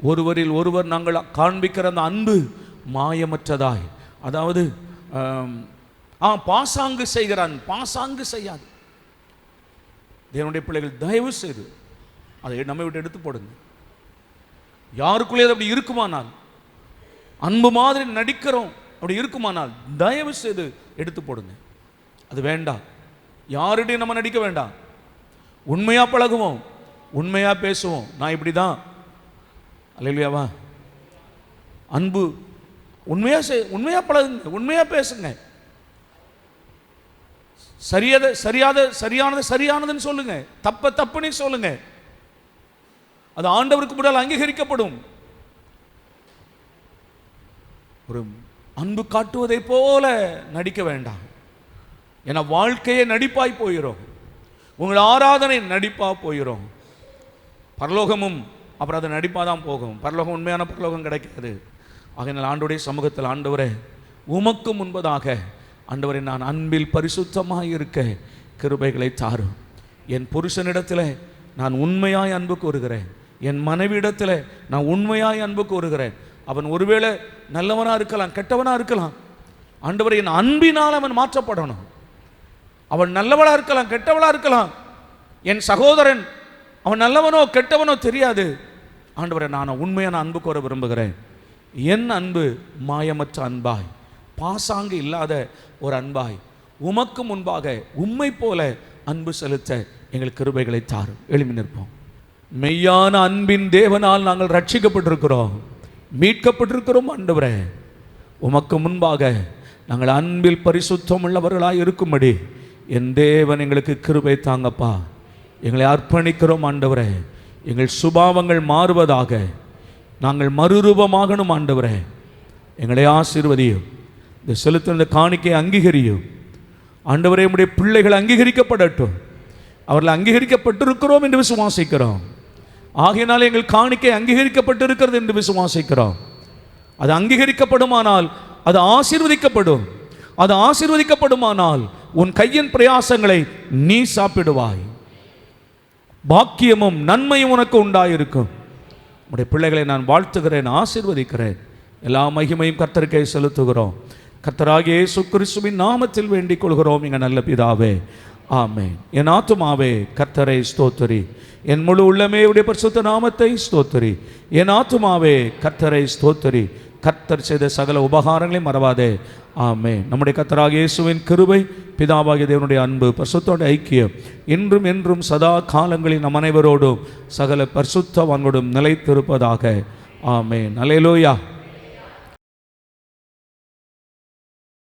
ஒருவரில் ஒருவர் நாங்கள் காண்பிக்கிற அந்த அன்பு மாயமற்றதாய், அதாவது பாசாங்கு செய்கிறான், பாசாங்கு செய்யாது. தேவனுடைய பிள்ளைகள் தயவு செய்து அதை நம்மை விட்டு எடுத்து போடுங்க. யாருக்குள்ளே அப்படி இருக்குமானால், அன்பு மாதிரி நடிக்கிறோம் அப்படி இருக்குமானால் தயவு செய்து எடுத்து போடுங்க. அது வேண்டாம். யாருடையும் நம்ம நடிக்க வேண்டாம். உண்மையா பழகுவோம், உண்மையா பேசுவோம். நான் இப்படி தான். அல்லேலூயாவா. அன்பு உண்மையா பழகுங்க, உண்மையா பேசுங்க. சரியானது சரியானதுன்னு சொல்லுங்க, தப்புன்னு சொல்லுங்க. அது ஆண்டவருக்கு முன்னால் அங்கீகரிக்கப்படும். ஒரு அன்பு காட்டுவதை போல நடிக்க வேண்டாம். ஏன்னா வாழ்க்கையே நடிப்பாய் போயிடும். உங்கள் ஆராதனை நடிப்பா போயிடும். பரலோகமும் அப்புறம் அது நடிப்பாக தான் போகும். பரலோகம் உண்மையான பரலோகம் கிடைக்காது. ஆகையினால் ஆண்டவருடைய சமூகத்தில், ஆண்டவரே உமக்கு முன்பதாக ஆண்டவரே நான் அன்பில் பரிசுத்தமாக இருக்க கிருபைகளை தாரும். என் புருஷனிடத்தில் நான் உண்மையாய் அன்பு கூறுகிறேன், என் மனைவியிடத்தில் நான் உண்மையாய் அன்பு கூறுகிறேன். அவன் ஒருவேளை நல்லவனாக இருக்கலாம், கெட்டவனாக இருக்கலாம். ஆண்டவரே என் அன்பினால் அவன் மாற்றப்படணும். அவன் நல்லவளாக இருக்கலாம், கெட்டவளாக இருக்கலாம். என் சகோதரன் அவன் நல்லவனோ கெட்டவனோ தெரியாது. ஆண்டவரே நான் உண்மையான அன்பு கோர விரும்புகிறேன். என் அன்பு மாயமற்ற அன்பாய், பாசாங்கு இல்லாத ஒரு அன்பாய், உமக்கு முன்பாக உம்மை போல அன்பு செலுத்த எங்களுக்கு கிருபைகளை தாரும். எழுப்பி நிற்போம். மெய்யான அன்பின் தேவனால் நாங்கள் ரட்சிக்கப்பட்டிருக்கிறோம், மீட்கப்பட்டிருக்கிறோம். ஆண்டவரே உமக்கு முன்பாக நாங்கள் அன்பில் பரிசுத்தம் உள்ளவர்களாய் இருக்கும்படி என் தேவன் எங்களுக்கு கிருபை தாங்கப்பா. எங்களை அர்ப்பணிக்கிறோம் ஆண்டவரே. எங்கள் சுபாவங்கள் மாறுவதாக, நாங்கள் மறுரூபமாகணும் ஆண்டவரே. எங்களை ஆசீர்வதியும். இந்த செலுத்தின காணிக்கை அங்கீகரியும் ஆண்டவரே. நம்முடைய பிள்ளைகள் அங்கீகரிக்கப்படட்டும். அவர்கள் அங்கீகரிக்கப்பட்டிருக்கிறோம் என்று விசுவாசிக்கிறோம். ஆகையினால் எங்கள் காணிக்கை அங்கீகரிக்கப்பட்டிருக்கிறது என்று விசுவாசிக்கிறோம். அது அங்கீகரிக்கப்படுமானால் அது ஆசீர்வதிக்கப்படும். அது ஆசீர்வதிக்கப்படுமானால் உன் கையின் பிரயாசங்களை நீ சாப்பிடுவாய். பாக்கியமும் நன்மையும் உனக்கு உண்டாயிருக்கும். உடைய பிள்ளைகளை நான் வாழ்த்துகிறேன், ஆசீர்வதிக்கிறேன். எல்லா மகிமையும் கர்த்தருக்கே செலுத்துகிறோம். கர்த்தராகிய இயேசு கிறிஸ்துவின் நாமத்தில் வேண்டிக் கொள்கிறோம் எங்கள் நல்ல பிதாவே, ஆமென். என் ஆத்துமாவே கர்த்தரை ஸ்தோத்திரி, என் முழு உள்ளமே உடைய பரிசுத்த நாமத்தை ஸ்தோத்திரி. என் ஆத்துமாவே கர்த்தரை ஸ்தோத்திரி, கர்த்தர் செய்த சகல உபகாரங்களையும் மறவாதே. ஆமென். நம்முடைய கர்த்தராகிய இயேசுவின் கிருபை, பிதாவாகிய தேவனுடைய அன்பு, பரிசுத்தோட ஐக்கியம் என்றும் என்றும் சதா காலங்களில் நம் அனைவரோடும் சகல பரிசுத்தவான்களோடும் நிலைத்திருப்பதாக. ஆமென். அல்லேலூயா.